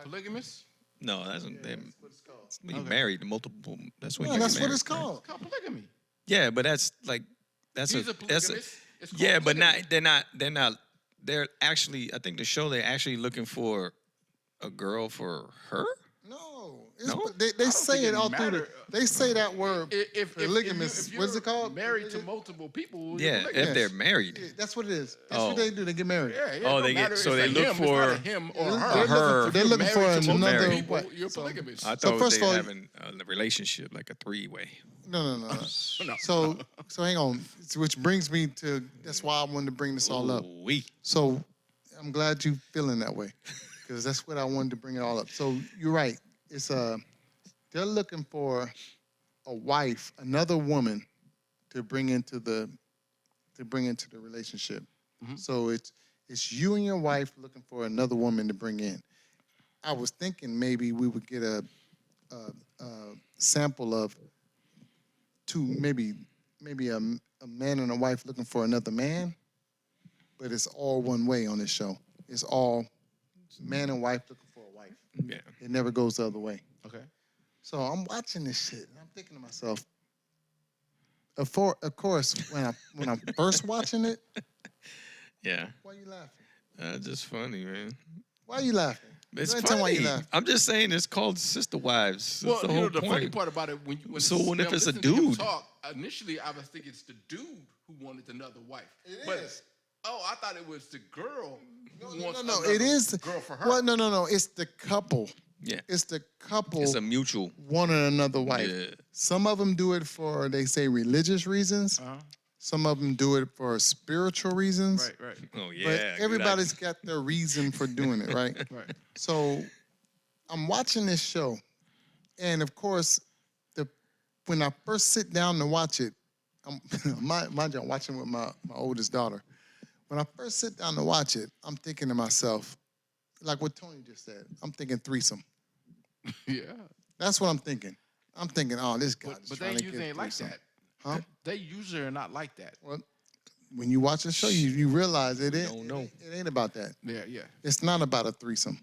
[SPEAKER 2] Polygamous?
[SPEAKER 3] No, that's
[SPEAKER 4] Yeah,
[SPEAKER 3] they,
[SPEAKER 4] that's what it's called.
[SPEAKER 3] when you
[SPEAKER 2] Okay.
[SPEAKER 3] married to multiple. That's when
[SPEAKER 4] No,
[SPEAKER 3] you
[SPEAKER 4] that's
[SPEAKER 3] get
[SPEAKER 4] what
[SPEAKER 3] married,
[SPEAKER 4] it's
[SPEAKER 3] right?
[SPEAKER 4] called.
[SPEAKER 2] It's called polygamy.
[SPEAKER 3] Yeah, but that's like that's
[SPEAKER 2] He's a
[SPEAKER 3] that's
[SPEAKER 2] polygamist. It's called
[SPEAKER 3] yeah, but
[SPEAKER 2] polygamy.
[SPEAKER 3] they're not. They're actually. I think the show they're actually looking for a girl for her.
[SPEAKER 4] No,
[SPEAKER 3] No?
[SPEAKER 4] They say
[SPEAKER 2] think
[SPEAKER 4] it
[SPEAKER 2] it
[SPEAKER 4] all through
[SPEAKER 2] matter.
[SPEAKER 4] they say that word.
[SPEAKER 2] If
[SPEAKER 4] polygamous.
[SPEAKER 2] if
[SPEAKER 4] What's it
[SPEAKER 2] you're
[SPEAKER 4] called?
[SPEAKER 2] Married to multiple people.
[SPEAKER 3] Yeah,
[SPEAKER 2] you're
[SPEAKER 3] if
[SPEAKER 2] polygamous.
[SPEAKER 3] they're married.
[SPEAKER 4] Yeah, that's what it is. That's
[SPEAKER 3] Oh.
[SPEAKER 4] what they do. They get married.
[SPEAKER 2] Yeah,
[SPEAKER 3] Oh,
[SPEAKER 2] it
[SPEAKER 3] they
[SPEAKER 2] don't
[SPEAKER 3] get-
[SPEAKER 2] matter.
[SPEAKER 3] so
[SPEAKER 2] It's
[SPEAKER 3] they
[SPEAKER 2] a
[SPEAKER 3] look
[SPEAKER 2] him.
[SPEAKER 3] for-
[SPEAKER 2] It's not a him or
[SPEAKER 4] They're
[SPEAKER 2] her.
[SPEAKER 3] her.
[SPEAKER 4] They're looking for
[SPEAKER 2] Married to multiple
[SPEAKER 4] another
[SPEAKER 2] people,
[SPEAKER 4] wife.
[SPEAKER 2] you're
[SPEAKER 4] So-
[SPEAKER 2] polygamous.
[SPEAKER 3] I
[SPEAKER 4] So
[SPEAKER 3] thought
[SPEAKER 4] first
[SPEAKER 3] they
[SPEAKER 4] of all-
[SPEAKER 3] having a relationship, like a three-way.
[SPEAKER 4] No.
[SPEAKER 2] No.
[SPEAKER 4] So hang on. Which brings me to that's why I wanted to bring this all up.
[SPEAKER 3] Ooh-wee.
[SPEAKER 4] So I'm glad you feeling that way, because that's what I wanted to bring it all up. So you're right. It's they're looking for a wife, another woman, to bring into the relationship. So it's you and your wife looking for another woman to bring in. I was thinking maybe we would get a sample of two, maybe a man and a wife looking for another man, but it's all one way on this show. It's all man and wife looking for a wife.
[SPEAKER 3] Yeah.
[SPEAKER 4] It never goes the other way.
[SPEAKER 2] Okay.
[SPEAKER 4] So I'm watching this shit and I'm thinking to myself, of course, when I'm first watching it,
[SPEAKER 3] Yeah.
[SPEAKER 4] why you laughing?
[SPEAKER 3] Just funny, man.
[SPEAKER 4] Why you laughing?
[SPEAKER 3] It's
[SPEAKER 4] Go ahead and tell me why you
[SPEAKER 3] funny.
[SPEAKER 4] laughing.
[SPEAKER 3] I'm just saying it's called Sister Wives.
[SPEAKER 2] Well,
[SPEAKER 3] That's the whole
[SPEAKER 2] the funny
[SPEAKER 3] point.
[SPEAKER 2] part about it when
[SPEAKER 3] So
[SPEAKER 2] it's-
[SPEAKER 3] what if
[SPEAKER 2] I'm
[SPEAKER 3] it's a
[SPEAKER 2] listening to him
[SPEAKER 3] dude?
[SPEAKER 2] Talk, initially, I was thinking it's the dude who wanted another wife.
[SPEAKER 4] It
[SPEAKER 2] but,
[SPEAKER 4] is.
[SPEAKER 2] Oh, I thought it was the girl who
[SPEAKER 4] No,
[SPEAKER 2] wants
[SPEAKER 4] no,
[SPEAKER 2] another
[SPEAKER 4] it is.
[SPEAKER 2] girl for her.
[SPEAKER 4] Well, no. It's the couple.
[SPEAKER 3] Yeah.
[SPEAKER 4] It's the couple
[SPEAKER 3] It's a mutual.
[SPEAKER 4] wanting another wife.
[SPEAKER 3] Yeah.
[SPEAKER 4] Some of them do it for, they say, religious reasons.
[SPEAKER 2] Uh-huh.
[SPEAKER 4] Some of them do it for spiritual reasons.
[SPEAKER 2] Right.
[SPEAKER 3] Oh yeah.
[SPEAKER 4] But
[SPEAKER 3] good
[SPEAKER 4] everybody's
[SPEAKER 3] idea.
[SPEAKER 4] got their reason for doing it, right?
[SPEAKER 2] Right.
[SPEAKER 4] So I'm watching this show, and of course, when I first sit down to watch it, mind you, I'm watching with my oldest daughter. When I first sit down to watch it, I'm thinking to myself, like what Tony just said, I'm thinking threesome.
[SPEAKER 2] Yeah.
[SPEAKER 4] That's what I'm thinking. I'm thinking, oh, this guy.
[SPEAKER 2] But they usually ain't like that.
[SPEAKER 4] Huh?
[SPEAKER 2] They usually are not like that.
[SPEAKER 4] Well, when you watch the show, you realize it ain't.
[SPEAKER 3] Don't know.
[SPEAKER 4] It ain't about that.
[SPEAKER 2] Yeah.
[SPEAKER 4] It's not about a threesome.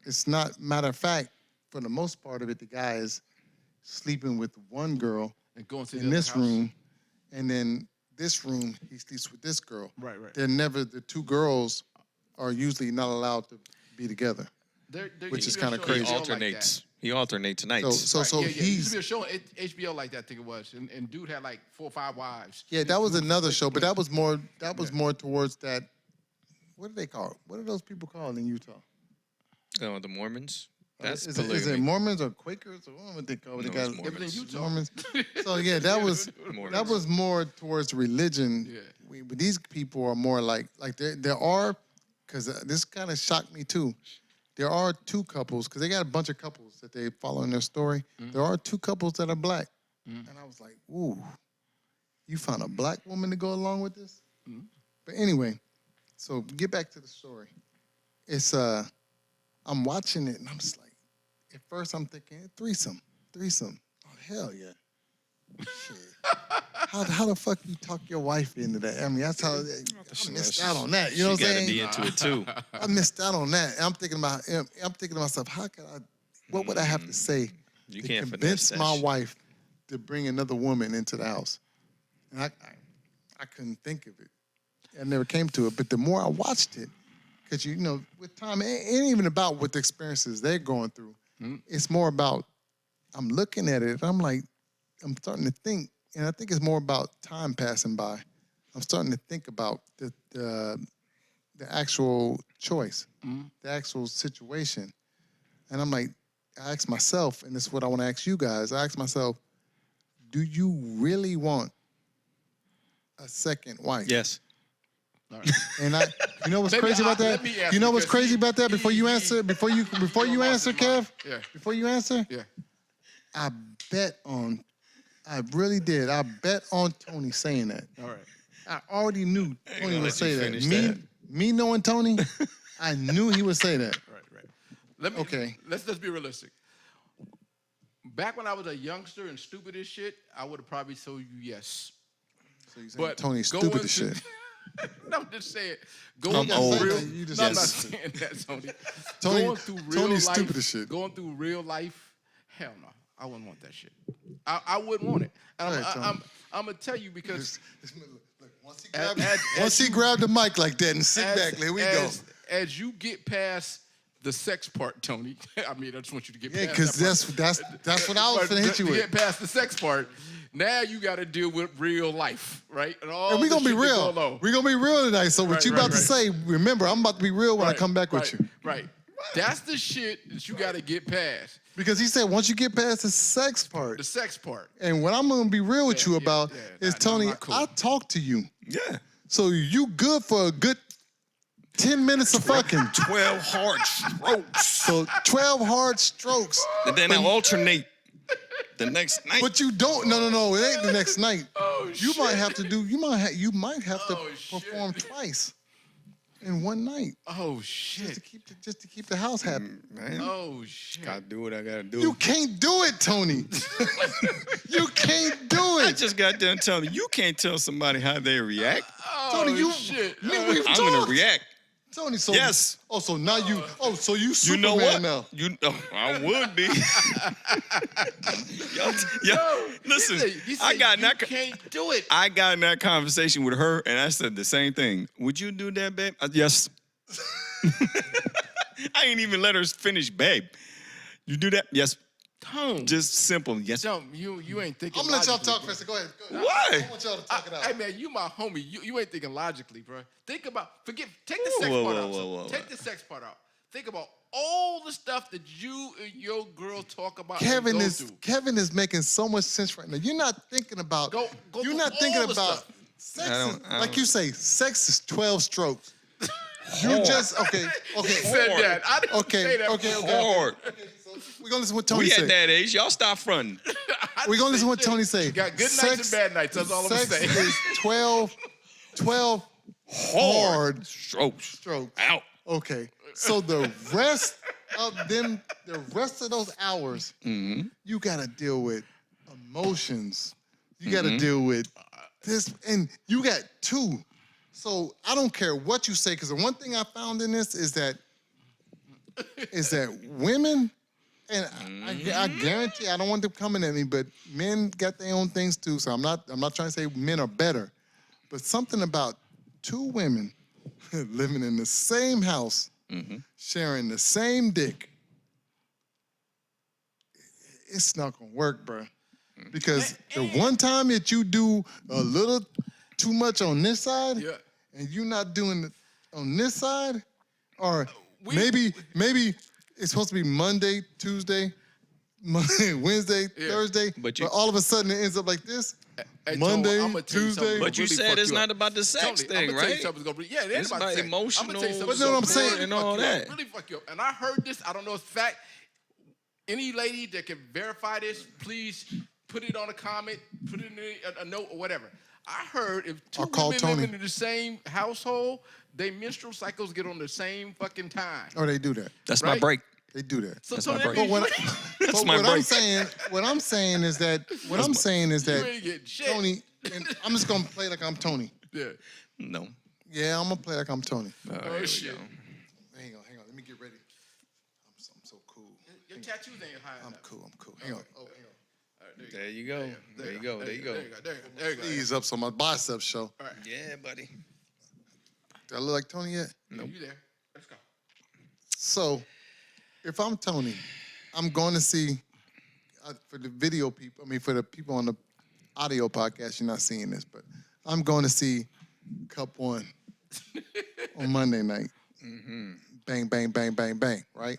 [SPEAKER 4] It's not. Matter of fact, for the most part of it, the guy is sleeping with one girl
[SPEAKER 2] And going to the
[SPEAKER 4] in
[SPEAKER 2] other
[SPEAKER 4] this
[SPEAKER 2] house.
[SPEAKER 4] room, and then this room he sleeps with this girl.
[SPEAKER 2] Right.
[SPEAKER 4] They're never. The two girls are usually not allowed to be together.
[SPEAKER 2] There
[SPEAKER 4] Which is
[SPEAKER 2] used to be a
[SPEAKER 4] kinda
[SPEAKER 2] show
[SPEAKER 4] crazy.
[SPEAKER 2] on
[SPEAKER 3] He
[SPEAKER 2] HBO like
[SPEAKER 3] alternates.
[SPEAKER 2] that.
[SPEAKER 3] He alternates nights.
[SPEAKER 4] So
[SPEAKER 2] Right, yeah. There used to
[SPEAKER 4] he's
[SPEAKER 2] be a show on HBO like that, I think it was. And dude had like 4 or 5 wives.
[SPEAKER 4] yeah. That was another show, but that was more. That was more towards that. What do they call it? What are those people called in Utah?
[SPEAKER 3] Oh, the Mormons. That's
[SPEAKER 4] is it
[SPEAKER 3] polygamy.
[SPEAKER 4] Mormons or Quakers or what they call it?
[SPEAKER 3] No,
[SPEAKER 4] They got
[SPEAKER 3] it's Mormons.
[SPEAKER 2] It was in Utah.
[SPEAKER 4] Mormons. So yeah, that was
[SPEAKER 3] Mormons.
[SPEAKER 4] more towards religion.
[SPEAKER 2] Yeah.
[SPEAKER 4] But these people are more like there are, because this kind of shocked me too. There are 2 couples, because they got a bunch of couples that they follow in their story. There are 2 couples that are black, and I was like, ooh, you found a black woman to go along with this? But anyway, so get back to the story. It's I'm watching it and I'm just like, at first I'm thinking threesome. Oh hell yeah. Shit. How the fuck you talk your wife into that? I mean, that's how I missed out on that. You know what I'm
[SPEAKER 3] Gotta
[SPEAKER 4] saying?
[SPEAKER 3] be into it too.
[SPEAKER 4] I missed out on that. And I'm thinking to myself, what would I have to say
[SPEAKER 3] You
[SPEAKER 4] to
[SPEAKER 3] can't finesse
[SPEAKER 4] convince
[SPEAKER 3] that
[SPEAKER 4] my
[SPEAKER 3] shit.
[SPEAKER 4] wife to bring another woman into the house? And I couldn't think of it. I never came to it. But the more I watched it, because you know, with time, it ain't even about what the experiences they're going through. It's more about I'm looking at it and I'm like, I'm starting to think, and I think it's more about time passing by. I'm starting to think about the actual choice, the actual situation. And I'm like, I ask myself, and this is what I want to ask you guys, I ask myself, do you really want a second wife?
[SPEAKER 3] Yes.
[SPEAKER 4] And you know what's
[SPEAKER 2] Maybe
[SPEAKER 4] crazy about that?
[SPEAKER 2] let me answer
[SPEAKER 4] You know what's
[SPEAKER 2] because
[SPEAKER 4] crazy about that?
[SPEAKER 2] he-
[SPEAKER 4] Before you
[SPEAKER 2] he-
[SPEAKER 4] answer, before you answer, Kev.
[SPEAKER 2] Yeah.
[SPEAKER 4] Before you answer,
[SPEAKER 2] Yeah.
[SPEAKER 4] I really did. I bet on Tony saying that.
[SPEAKER 2] All right.
[SPEAKER 4] I already knew Tony
[SPEAKER 3] gonna
[SPEAKER 4] would
[SPEAKER 3] let
[SPEAKER 4] say
[SPEAKER 3] you
[SPEAKER 4] that.
[SPEAKER 3] finish that.
[SPEAKER 4] Me knowing Tony, I knew he would say that.
[SPEAKER 2] Right. Let me.
[SPEAKER 4] Okay.
[SPEAKER 2] Let's be realistic. Back when I was a youngster and stupid as shit, I would have probably told you yes.
[SPEAKER 4] So you saying
[SPEAKER 2] But
[SPEAKER 4] Tony's
[SPEAKER 2] going
[SPEAKER 4] stupid as
[SPEAKER 2] to-
[SPEAKER 4] shit.
[SPEAKER 2] No, I'm just saying. Going
[SPEAKER 4] I'm
[SPEAKER 2] through
[SPEAKER 4] old.
[SPEAKER 2] real.
[SPEAKER 4] You just
[SPEAKER 2] No, I'm not
[SPEAKER 4] said-
[SPEAKER 2] saying that, Tony.
[SPEAKER 4] Tony-
[SPEAKER 2] Going through real
[SPEAKER 4] Tony's
[SPEAKER 2] life.
[SPEAKER 4] stupid as shit.
[SPEAKER 2] Going through real life. Hell no. I wouldn't want that shit. I wouldn't want it. And
[SPEAKER 4] Go ahead, Tony.
[SPEAKER 2] I'm gonna tell you because
[SPEAKER 4] Look,
[SPEAKER 2] as
[SPEAKER 4] once he grabbed the mic like that and sit back, here we go.
[SPEAKER 2] As you get past the sex part, Tony. I mean, I just want you to get
[SPEAKER 4] Yeah,
[SPEAKER 2] past
[SPEAKER 4] because
[SPEAKER 2] that part.
[SPEAKER 4] that's what I was
[SPEAKER 2] But
[SPEAKER 4] finna hit you
[SPEAKER 2] to
[SPEAKER 4] with.
[SPEAKER 2] get past the sex part, now you got to deal with real life, right? And all
[SPEAKER 4] And we
[SPEAKER 2] the
[SPEAKER 4] gonna be
[SPEAKER 2] shit that
[SPEAKER 4] real.
[SPEAKER 2] go along.
[SPEAKER 4] We gonna be real tonight. So what
[SPEAKER 2] Right,
[SPEAKER 4] you
[SPEAKER 2] right,
[SPEAKER 4] about to
[SPEAKER 2] right.
[SPEAKER 4] say? Remember, I'm about to be real when I come back with you.
[SPEAKER 2] Right. That's the shit that you got to get past.
[SPEAKER 4] Because he said once you get past the sex part,
[SPEAKER 2] The sex part.
[SPEAKER 4] and what I'm gonna be real with you
[SPEAKER 2] Yeah,
[SPEAKER 4] about
[SPEAKER 2] yeah,
[SPEAKER 4] is
[SPEAKER 2] I'm
[SPEAKER 4] Tony,
[SPEAKER 2] not cool.
[SPEAKER 4] I talk to you.
[SPEAKER 3] Yeah.
[SPEAKER 4] So you good for a good 10 minutes of fucking.
[SPEAKER 3] 12 hard strokes.
[SPEAKER 4] So 12 hard strokes.
[SPEAKER 3] And then I alternate the next night.
[SPEAKER 4] But you don't. No. It ain't the next night.
[SPEAKER 2] Oh,
[SPEAKER 4] You
[SPEAKER 2] shit.
[SPEAKER 4] might have to do. You might have to
[SPEAKER 2] Oh, shit.
[SPEAKER 4] perform twice in one night
[SPEAKER 2] Oh, shit.
[SPEAKER 4] just to keep the house happy.
[SPEAKER 3] Man,
[SPEAKER 2] Oh, shit.
[SPEAKER 3] gotta do what I gotta do.
[SPEAKER 4] You can't do it, Tony. You can't do
[SPEAKER 3] I
[SPEAKER 4] it.
[SPEAKER 3] just got done telling you, you can't tell somebody how they react.
[SPEAKER 2] Oh,
[SPEAKER 4] Tony, you.
[SPEAKER 2] shit.
[SPEAKER 4] Me, we've
[SPEAKER 3] I'm gonna
[SPEAKER 4] talked.
[SPEAKER 3] react.
[SPEAKER 4] Tony, so
[SPEAKER 3] Yes.
[SPEAKER 4] Oh, so now you. Oh, so you
[SPEAKER 3] You
[SPEAKER 4] Superman
[SPEAKER 3] know what?
[SPEAKER 4] now.
[SPEAKER 3] I would be. yo, listen,
[SPEAKER 2] He said
[SPEAKER 3] I got
[SPEAKER 2] you
[SPEAKER 3] that.
[SPEAKER 2] can't do it.
[SPEAKER 3] I got in that conversation with her, and I said the same thing. Would you do that, babe? Yes. I ain't even let her finish, babe. You do that? Yes.
[SPEAKER 2] Tone.
[SPEAKER 3] Just simple. Yes.
[SPEAKER 2] Don't you ain't thinking.
[SPEAKER 4] I'm gonna let y'all
[SPEAKER 2] logically,
[SPEAKER 4] talk
[SPEAKER 2] bro.
[SPEAKER 4] first. Go ahead.
[SPEAKER 3] Why?
[SPEAKER 4] I want y'all to talk it out.
[SPEAKER 2] Hey man, you my homie. You ain't thinking logically, bro. Take the sex
[SPEAKER 3] Whoa,
[SPEAKER 2] part
[SPEAKER 3] whoa,
[SPEAKER 2] out.
[SPEAKER 3] whoa, whoa,
[SPEAKER 2] Take
[SPEAKER 3] whoa.
[SPEAKER 2] the sex part out. Think about all the stuff that you and your girl talk about.
[SPEAKER 4] Kevin
[SPEAKER 2] and go
[SPEAKER 4] is
[SPEAKER 2] through.
[SPEAKER 4] Kevin is making so much sense right now. You're not thinking about.
[SPEAKER 2] Go
[SPEAKER 4] you're
[SPEAKER 2] through
[SPEAKER 4] not thinking
[SPEAKER 2] all the
[SPEAKER 4] about
[SPEAKER 2] stuff.
[SPEAKER 4] sex.
[SPEAKER 3] I
[SPEAKER 4] Is,
[SPEAKER 3] don't- I
[SPEAKER 4] like
[SPEAKER 3] don't-
[SPEAKER 4] you say, sex is 12 strokes. You just okay.
[SPEAKER 2] He said
[SPEAKER 3] Hard.
[SPEAKER 2] that. I didn't
[SPEAKER 4] Okay,
[SPEAKER 2] say that.
[SPEAKER 4] okay,
[SPEAKER 2] before.
[SPEAKER 4] okay.
[SPEAKER 3] Hard.
[SPEAKER 4] We're gonna listen to what Tony
[SPEAKER 3] We at
[SPEAKER 4] said.
[SPEAKER 3] that age. Y'all stop fronting.
[SPEAKER 2] I
[SPEAKER 4] We're gonna
[SPEAKER 2] didn't
[SPEAKER 4] listen to what
[SPEAKER 2] say
[SPEAKER 4] Tony
[SPEAKER 2] shit.
[SPEAKER 4] said.
[SPEAKER 2] You got good nights and bad nights. That's all I'm gonna
[SPEAKER 4] Sex
[SPEAKER 2] say.
[SPEAKER 4] is 12 hard
[SPEAKER 3] Strokes.
[SPEAKER 4] strokes.
[SPEAKER 3] Out.
[SPEAKER 4] Okay. So the rest of those hours, you gotta deal with emotions. You gotta deal with this, and you got two. So I don't care what you say, because the one thing I found in this is that women, and I guarantee, I don't want them coming at me, but men got their own things too. So I'm not trying to say men are better, but something about two women living in the same house, sharing the same dick, it's not gonna work, bro. Because the one time that you do a little too much on this side,
[SPEAKER 2] Yeah.
[SPEAKER 4] and you not doing it on this side, or
[SPEAKER 2] We-
[SPEAKER 4] maybe it's supposed to be Monday, Tuesday, Monday, Wednesday,
[SPEAKER 2] Yeah.
[SPEAKER 4] Thursday,
[SPEAKER 3] But
[SPEAKER 4] but
[SPEAKER 3] you-
[SPEAKER 4] all of a sudden it ends up like this.
[SPEAKER 2] Hey,
[SPEAKER 4] Monday,
[SPEAKER 2] I'ma tell you something
[SPEAKER 4] Tuesday.
[SPEAKER 2] gonna
[SPEAKER 3] But you
[SPEAKER 2] really
[SPEAKER 3] said
[SPEAKER 2] fuck
[SPEAKER 3] it's
[SPEAKER 2] you
[SPEAKER 3] not
[SPEAKER 2] up.
[SPEAKER 3] about the sex
[SPEAKER 2] Tony,
[SPEAKER 3] thing,
[SPEAKER 2] I'ma tell you
[SPEAKER 3] right?
[SPEAKER 2] something that's gonna yeah, it ain't
[SPEAKER 3] It's
[SPEAKER 2] about
[SPEAKER 3] about
[SPEAKER 2] sex. I'ma tell you
[SPEAKER 3] emotional
[SPEAKER 2] something
[SPEAKER 4] But no, I'm
[SPEAKER 2] that's
[SPEAKER 4] saying-
[SPEAKER 2] really
[SPEAKER 3] and
[SPEAKER 2] fuck
[SPEAKER 3] all
[SPEAKER 2] you up,
[SPEAKER 3] that.
[SPEAKER 2] really fuck you up. And I heard this. I don't know if it's fact. Any lady that can verify this, please put it on a comment, put it in a note or whatever. I heard if two
[SPEAKER 4] I'll call
[SPEAKER 2] women
[SPEAKER 4] Tony.
[SPEAKER 2] living in the same household, their menstrual cycles get on the same fucking time.
[SPEAKER 4] Or they do that.
[SPEAKER 3] That's my
[SPEAKER 2] Right?
[SPEAKER 3] break.
[SPEAKER 4] They do that.
[SPEAKER 2] So,
[SPEAKER 3] That's
[SPEAKER 2] so
[SPEAKER 3] my
[SPEAKER 2] that
[SPEAKER 3] break.
[SPEAKER 2] means
[SPEAKER 4] But
[SPEAKER 2] you
[SPEAKER 4] what,
[SPEAKER 2] ain't-
[SPEAKER 4] but
[SPEAKER 3] my
[SPEAKER 4] what I'm
[SPEAKER 3] break.
[SPEAKER 4] saying, is that
[SPEAKER 2] you ain't getting shit.
[SPEAKER 4] Tony, and I'm just gonna play like I'm Tony.
[SPEAKER 2] Yeah.
[SPEAKER 3] No.
[SPEAKER 4] Yeah, I'm gonna play like I'm Tony.
[SPEAKER 3] Here we
[SPEAKER 2] shit.
[SPEAKER 3] go.
[SPEAKER 4] Hang on. Let me get ready. I'm so cool.
[SPEAKER 2] Your tattoos ain't high
[SPEAKER 4] I'm
[SPEAKER 2] enough.
[SPEAKER 4] cool. Hang on. Oh, hang on.
[SPEAKER 3] There you go. There you go. There you go.
[SPEAKER 2] There you go.
[SPEAKER 4] Ease up so my biceps show.
[SPEAKER 2] All right.
[SPEAKER 3] Yeah, buddy.
[SPEAKER 4] Do I look like Tony yet?
[SPEAKER 2] No. You there. Let's go.
[SPEAKER 4] So, if I'm Tony, I'm going to see, for the video people, for the people on the audio podcast, you're not seeing this, but I'm going to see Cup 1 on Monday night. Bang, bang, bang, bang, bang, right?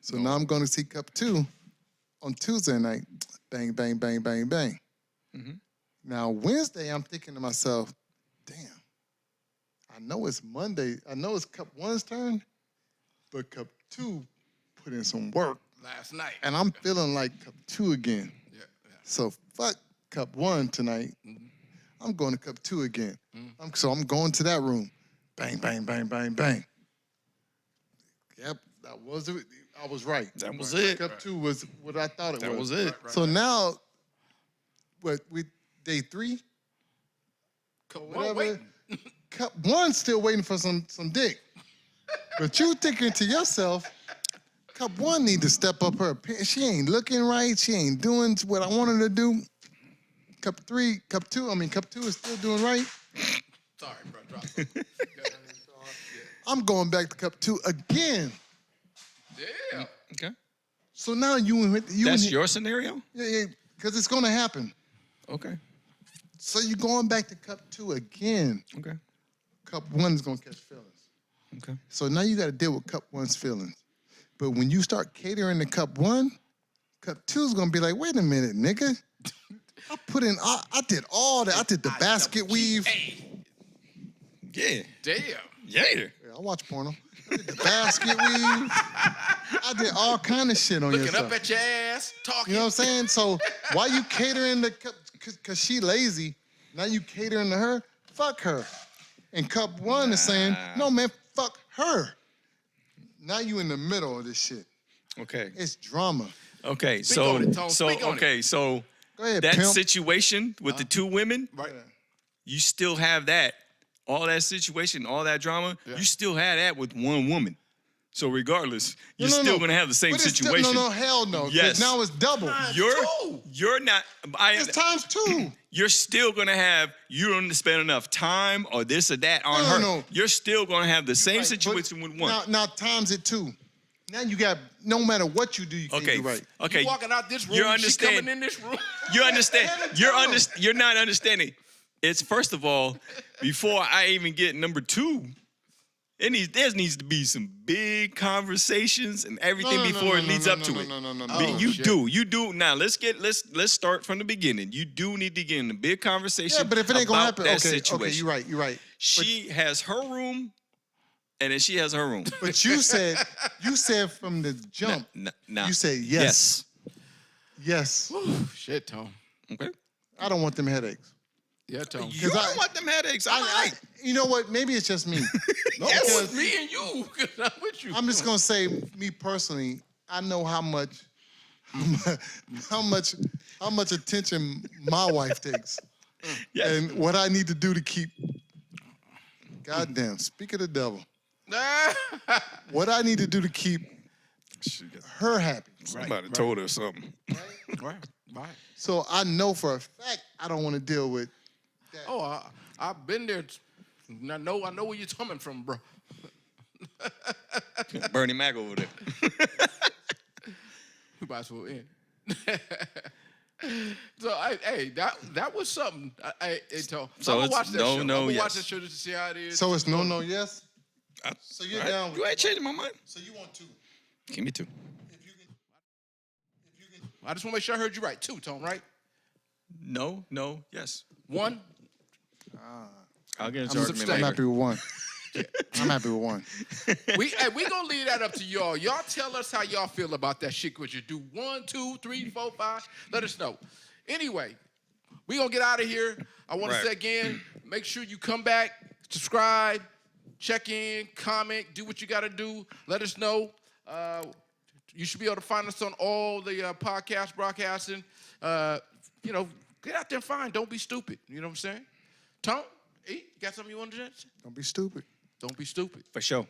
[SPEAKER 4] So now I'm going to see Cup 2 on Tuesday night. Bang, bang, bang, bang, bang. Now, Wednesday, I'm thinking to myself, damn, I know it's Monday. I know it's Cup 1's turn, but Cup 2 put in some work.
[SPEAKER 2] Last night.
[SPEAKER 4] And I'm feeling like Cup 2 again.
[SPEAKER 2] Yeah.
[SPEAKER 4] So fuck Cup 1 tonight. I'm going to Cup 2 again. So I'm going to that room. Bang, bang, bang, bang, bang. Yep, that was it. I was right.
[SPEAKER 3] That was it.
[SPEAKER 4] Cup 2 was what I thought it
[SPEAKER 3] That
[SPEAKER 4] was.
[SPEAKER 3] was it.
[SPEAKER 4] So now, we day 3?
[SPEAKER 2] Come on,
[SPEAKER 4] Whatever.
[SPEAKER 2] wait.
[SPEAKER 4] Cup 1 still waiting for some dick. But you thinking to yourself, Cup 1 need to step up her appearance. She ain't looking right. She ain't doing what I want her to do. Cup 2 is still doing right.
[SPEAKER 2] Sorry, bro. Drop it.
[SPEAKER 4] I'm going back to Cup 2 again.
[SPEAKER 2] Damn.
[SPEAKER 3] Okay.
[SPEAKER 4] So now you
[SPEAKER 3] That's
[SPEAKER 4] and
[SPEAKER 3] your scenario?
[SPEAKER 4] yeah, because it's gonna happen.
[SPEAKER 3] Okay.
[SPEAKER 4] So you're going back to cup 2 again.
[SPEAKER 3] Okay.
[SPEAKER 4] Cup 1 is gonna catch feelings.
[SPEAKER 3] Okay.
[SPEAKER 4] So now you got to deal with cup 1's feelings. But when you start catering to cup 1, cup 2 is gonna be like, wait a minute, nigga. I did all that. I did the basket weave.
[SPEAKER 3] Yeah.
[SPEAKER 2] Damn.
[SPEAKER 3] Yeah.
[SPEAKER 4] Yeah, I watch porno. I did the basket weave. I did all kind of shit on
[SPEAKER 2] Looking
[SPEAKER 4] yourself.
[SPEAKER 2] up at your ass, talking.
[SPEAKER 4] You know what I'm saying? So why you catering to cup? Cause she lazy. Now you catering to her. Fuck her. And cup 1 is saying, no man, fuck her. Now you in the middle of this shit.
[SPEAKER 3] Okay.
[SPEAKER 4] It's drama.
[SPEAKER 3] Okay.
[SPEAKER 2] Speak
[SPEAKER 3] So
[SPEAKER 2] on it, Tone.
[SPEAKER 3] so
[SPEAKER 2] Speak on it.
[SPEAKER 3] okay. So
[SPEAKER 4] Go ahead,
[SPEAKER 3] that
[SPEAKER 4] pimp.
[SPEAKER 3] situation with the 2 women,
[SPEAKER 2] Right.
[SPEAKER 3] you still have that. All that situation, all that drama, you still have that with 1 woman. So regardless, you're still gonna have the same
[SPEAKER 4] But it's still-
[SPEAKER 3] situation.
[SPEAKER 4] no, hell no. 'Cause
[SPEAKER 3] Yes.
[SPEAKER 4] now it's double.
[SPEAKER 3] You're not.
[SPEAKER 4] It's times 2.
[SPEAKER 3] You're still gonna have. You don't spend enough time or this or that on
[SPEAKER 4] No,
[SPEAKER 3] her.
[SPEAKER 4] no.
[SPEAKER 3] You're still gonna have the same
[SPEAKER 4] Right,
[SPEAKER 3] situation
[SPEAKER 4] but
[SPEAKER 3] with 1.
[SPEAKER 4] Now times it 2. Now you got, no matter what you do, you can't
[SPEAKER 3] Okay.
[SPEAKER 4] do right.
[SPEAKER 3] Okay.
[SPEAKER 2] You walking out this room,
[SPEAKER 3] You
[SPEAKER 2] she
[SPEAKER 3] understand.
[SPEAKER 2] coming in this room.
[SPEAKER 3] You understand?
[SPEAKER 4] Damn it,
[SPEAKER 3] You're
[SPEAKER 4] Joe.
[SPEAKER 3] You're not understanding. It's first of all, before I even get number 2, there needs to be some big conversations and everything before it leads up to it.
[SPEAKER 4] No.
[SPEAKER 2] Oh,
[SPEAKER 3] You
[SPEAKER 2] shit.
[SPEAKER 3] do. Now let's start from the beginning. You do need to get in a big conversation.
[SPEAKER 4] Yeah, but if it ain't gonna
[SPEAKER 3] about
[SPEAKER 4] happen,
[SPEAKER 3] that
[SPEAKER 4] okay,
[SPEAKER 3] situation.
[SPEAKER 4] you're right.
[SPEAKER 3] She has her room, and then she has her room.
[SPEAKER 4] But you said from the jump,
[SPEAKER 3] Nah.
[SPEAKER 4] you said yes. Yes.
[SPEAKER 2] Shit, Tone.
[SPEAKER 3] Okay.
[SPEAKER 4] I don't want them headaches.
[SPEAKER 2] Yeah, Tone.
[SPEAKER 3] You don't want them headaches. I'm right.
[SPEAKER 4] You know what? Maybe it's just me.
[SPEAKER 2] No,
[SPEAKER 3] Yes.
[SPEAKER 2] it's me and you. 'Cause I'm with you.
[SPEAKER 4] I'm just gonna say, me personally, I know how much attention my wife takes,
[SPEAKER 3] Yes.
[SPEAKER 4] and what I need to do to keep. Goddamn, speak of the devil. What I need to do to keep her happy.
[SPEAKER 3] Somebody told her something.
[SPEAKER 2] Right.
[SPEAKER 4] So I know for a fact I don't want to deal with.
[SPEAKER 2] Oh, I've been there. I know where you're coming from, bro.
[SPEAKER 3] Bernie Mac over there.
[SPEAKER 2] We might as well end. So, hey, that was something. So I'm gonna
[SPEAKER 3] it's
[SPEAKER 2] watch that
[SPEAKER 3] no,
[SPEAKER 2] show.
[SPEAKER 3] no,
[SPEAKER 2] I'm gonna
[SPEAKER 3] yes.
[SPEAKER 2] watch that show just to see how it is.
[SPEAKER 4] So it's no, yes. So you're
[SPEAKER 3] Right?
[SPEAKER 4] down.
[SPEAKER 3] You ain't changing my mind.
[SPEAKER 4] So you want 2?
[SPEAKER 3] Give me 2.
[SPEAKER 4] If you can.
[SPEAKER 2] I just want to make sure I heard you right, too, Tone. Right?
[SPEAKER 3] No, yes.
[SPEAKER 2] 1.
[SPEAKER 3] I'll get into
[SPEAKER 2] I'm
[SPEAKER 3] argument
[SPEAKER 2] abstaining.
[SPEAKER 4] I'm
[SPEAKER 3] later.
[SPEAKER 4] happy with 1. I'm happy with 1.
[SPEAKER 2] We gonna leave that up to y'all. Y'all tell us how y'all feel about that shit. Could you do 1, 2, 3, 4, 5? Let us know. Anyway, we gonna get out of here. I want
[SPEAKER 3] Right.
[SPEAKER 2] to say again, make sure you come back, subscribe, check in, comment, do what you got to do. Let us know. You should be able to find us on all the podcast broadcasting. Get out there and find. Don't be stupid. You know what I'm saying? Tone, you got something you want to say?
[SPEAKER 4] Don't be stupid.
[SPEAKER 2] Don't be stupid.
[SPEAKER 3] For sure.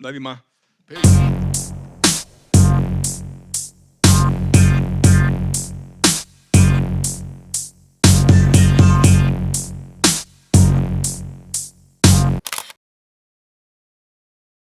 [SPEAKER 3] Love you, Ma.
[SPEAKER 2] Peace.